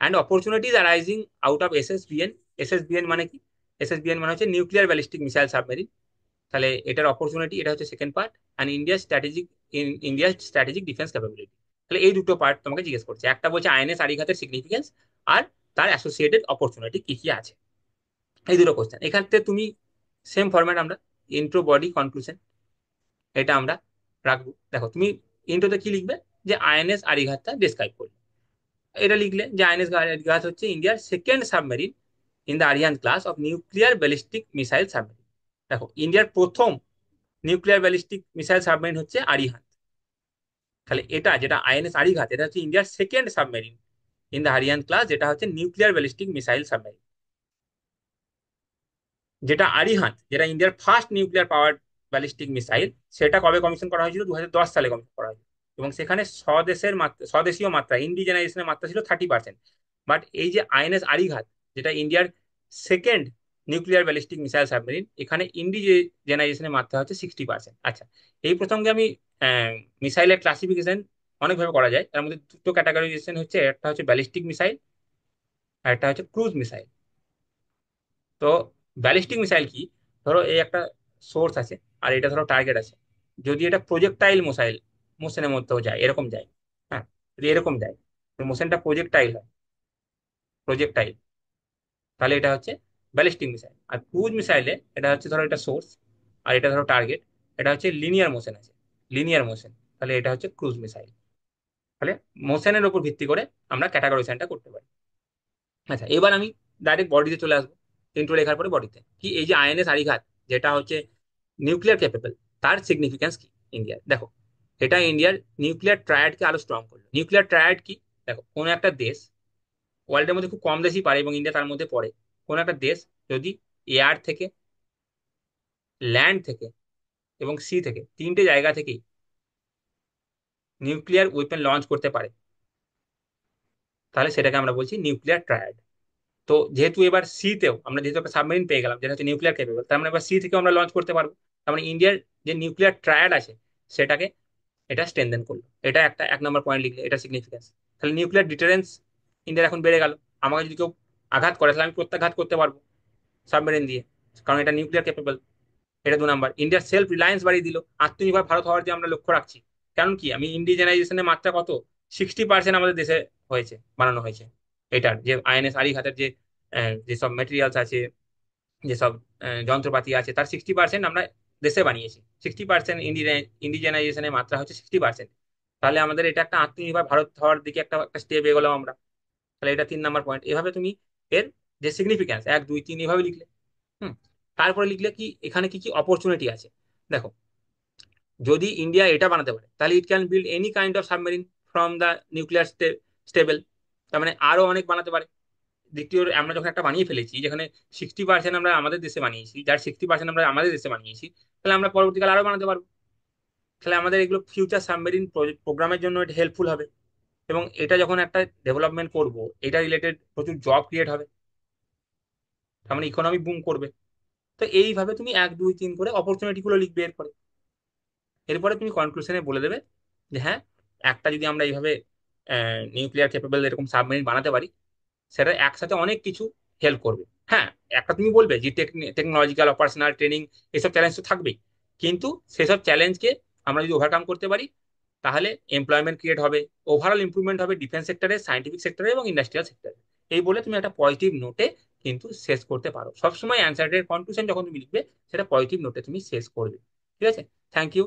Speaker 1: And opportunities arising out of SSBN. SSBN মানে কি? এসএসবিএন মানে হচ্ছে নিউক্লিয়ার ব্যালিস্টিক মিসাইল সাবমেরিন, তাহলে এটার অপরচুনিটি, এটা হচ্ছে সেকেন্ড পার্ট। অ্যান্ড ইন্ডিয়ার স্ট্র্যাটেজিক ডিফেন্স ক্যাপাবিলিটি। তাহলে এই দুটো পার্ট তোমাকে জিজ্ঞেস করছে, একটা বলছে আইএনএস আরিঘাতের সিগনিফিকেন্স, আর তার অ্যাসোসিয়েটেড অপরচুনিটি কি কি আছে। এই দুটো কোশ্চেন এখান থেকে তুমি, সেম ফরম্যাট আমরা, ইন্ট্রো বডি কনক্লুশন, এটা আমরা রাখবো। দেখো, তুমি ইন্ট্রোতে কি লিখবে, যে আইএনএস আরিঘাতটা ডিসক্রাইব করবে, এটা লিখলে যে আইএনএস আরিঘাত হচ্ছে ইন্ডিয়ার second submarine in the Arihant class of nuclear ballistic missile submarine. দেখো, ইন্ডিয়ার প্রথম নিউক্লিয়ার ব্যালিস্টিক মিসাইল সাবমেরিন হচ্ছে আরিহান্ত, তাহলে এটা যেটা আইএনএস আরিঘাত, এটা হচ্ছে ইন্ডিয়ার second submarine in the Arihant class, যেটা হচ্ছে নিউক্লিয়ার ব্যালিস্টিক মিসাইল সাবমেরিন। যেটা আরিহান্ত, যেটা ইন্ডিয়ার first nuclear power ballistic missile, সেটা কবে কমিশন করা হয়েছিল? 2010 সালে কমিশন করা হয়েছিল, এবং সেখানে স্বদেশীয় মাত্রা, ইন্ডিজেনাইজেশনের মাত্রা ছিল 30%। বাট এই যে আইএনএস আরিঘাত, যেটা ইন্ডিয়ার second nuclear ballistic missile submarine, এখানে ইন্ডিজেনাইজেশনের মাত্রা হচ্ছে 60%। আচ্ছা, এই প্রসঙ্গে আমি মিসাইলের ক্লাসিফিকেশন অনেকভাবে করা যায়। তার মধ্যে দুটো ক্যাটাগরাইজেশন হচ্ছে, একটা হচ্ছে ব্যালিস্টিক মিসাইল আর একটা হচ্ছে ক্রুজ মিসাইল। তো ব্যালিস্টিক মিসাইল কি, ধরো এই একটা সোর্স আছে আর এটা ধরো টার্গেট আছে, যদি এটা প্রজেক্টাইল মিসাইল, মোশনের মধ্যেও যায়, এরকম যায়, হ্যাঁ, যদি এরকম যায়, মোশনটা প্রজেক্টাইল হয়, প্রজেক্টাইল, তাহলে এটা হচ্ছে ব্যালিস্টিক মিসাইল। আর ক্রুজ মিসাইলে এটা হচ্ছে ধরো এটা সোর্স আর এটা ধরো টার্গেট, এটা হচ্ছে লিনিয়ার মোশন আছে, লিনিয়ার মোশন, তাহলে এটা হচ্ছে ক্রুজ মিসাইল। তাহলে মোশনের উপর ভিত্তি করে আমরা ক্যাটাগরাইজেশনটা করতে পারি। আচ্ছা, এবার আমি ডাইরেক্ট বডিতে চলে আসবো। ইন্ট্রো লেখার পরে বডিতে কি, এই যে আইএনএস আরিঘাত, যেটা হচ্ছে নিউক্লিয়ার ক্যাপেবল, তার সিগনিফিকেন্স কি ইন্ডিয়ার, দেখো। এটা ইন্ডিয়ার নিউক্লিয়ার ট্রায়াডকে আরো স্ট্রং করলো। নিউক্লিয়ার ট্রায়াড কি, দেখো, কোন একটা দেশ, ওয়ার্ল্ডের মধ্যে খুব কম দেশই পারে এবং ইন্ডিয়া তার মধ্যে পড়ে, কোন একটা দেশ যদি এয়ার থেকে, ল্যান্ড থেকে এবং সি থেকে, তিনটে জায়গা থেকেই নিউক্লিয়ার ওয়েপেন লঞ্চ করতে পারে, তাহলে সেটাকে আমরা বলছি নিউক্লিয়ার ট্রায়াড। তো যেহেতু এবার সি তেও আমরা যেহেতু একটা সাবমেরিন পেয়ে গেলাম যেটা হচ্ছে নিউক্লিয়ার ক্যাপেবল, তার মানে এবার সি থেকেও আমরা লঞ্চ করতে পারবো। তার মানে ইন্ডিয়ার যে নিউক্লিয়ার ট্রায়াড আছে সেটাকে এটা স্ট্রেনদেন করলো। এটা একটা 1 নম্বর পয়েন্ট লিখলে এটা সিগনিফিকেন্স। তাহলে নিউক্লিয়ার ডিটারেন্স ইন্ডিয়ার এখন বেড়ে গেল। আমাকে যদি কেউ আঘাত করে তাহলে আমি প্রত্যাঘাত করতে পারবো সাবমেরিন দিয়ে, কারণ এটা নিউক্লিয়ার ক্যাপেবল। এটা 2 নম্বর। ইন্ডিয়ার সেলফ রিলায়েন্স বাড়িয়ে দিল, আত্মনির্ভর ভারত হওয়ার যে আমরা লক্ষ্য রাখছি। কারণ কি, আমি ইন্ডিজেনাইজেশনের মাত্রা কত, 60% আমাদের দেশে হয়েছে, বানানো হয়েছে। এটার যে আইএনএস আরিঘাতের যে যেসব মেটেরিয়ালস আছে, যেসব যন্ত্রপাতি আছে, তার 60% আমরা দেশে বানিয়েছি। 60% ইন্ডিজেনাইজেশনের মাত্রা হচ্ছে 60%। তাহলে আমাদের এটা একটা আত্মনির্ভর ভারত হওয়ার দিকে একটা একটা স্টেপ এগোলাম আমরা। তাহলে এটা 3 নম্বর পয়েন্ট। এভাবে তুমি এর যে সিগনিফিকেন্স 1 2 3 এভাবে লিখলে। হুম। তারপরে লিখলে কি এখানে কি কি অপরচুনিটি আছে, দেখো। যদি ইন্ডিয়া এটা বানাতে পারে তাহলে it can build any kind of submarine from the nuclear stable. তার মানে আরো অনেক বানাতে পারে। দ্বিতীয়, আমরা যখন একটা বানিয়ে ফেলেছি যেখানে 60% আমরা আমাদের দেশে বানিয়েছি, যার 60% আমরা আমাদের দেশে বানিয়েছি, তাহলে আমরা পরবর্তীকালে আরো বানাতে পারবো। তাহলে আমাদের এগুলো ফিউচার সাবমেরিন প্রোগ্রামের জন্য এটা হেল্পফুল হবে। এবং এটা যখন একটা ডেভেলপমেন্ট করব, এটা রিলেটেড প্রচুর জব ক্রিয়েট হবে, তার মানে ইকোনমি বুম করবে। তো এইভাবে তুমি 1 2 3 করে অপরচুনিটি গুলো লিখবে। এরপরে এরপরে তুমি কনক্লুশনে বলে দেবে যে হ্যাঁ, একটা যদি আমরা এইভাবে নিউক্লিয়ার ক্যাপেবল এরকম সাবমেরিন বানাতে পারি, সেটা একসাথে অনেক কিছু হেল্প করবে। হ্যাঁ, একটা তুমি বলবে যে টেকনোলজিক্যাল অপারেশনাল ট্রেনিং, এসব চ্যালেঞ্জ তো থাকবেই, কিন্তু সেসব চ্যালেঞ্জকে আমরা যদি ওভারকাম করতে পারি তাহলে এমপ্লয়মেন্ট ক্রিয়েট হবে, ওভারঅল ইমপ্রুভমেন্ট হবে ডিফেন্স সেক্টরে, সাইন্টিফিক সেক্টরে এবং ইন্ডাস্ট্রিয়াল সেক্টরে। এই বলে তুমি একটা পজিটিভ নোটে কিন্তু শেষ করতে পারো। সবসময় অ্যান্সারের কনক্লুশন যখন তুমি লিখবে সেটা পজিটিভ নোটে তুমি শেষ করবে। ঠিক আছে। Thank you.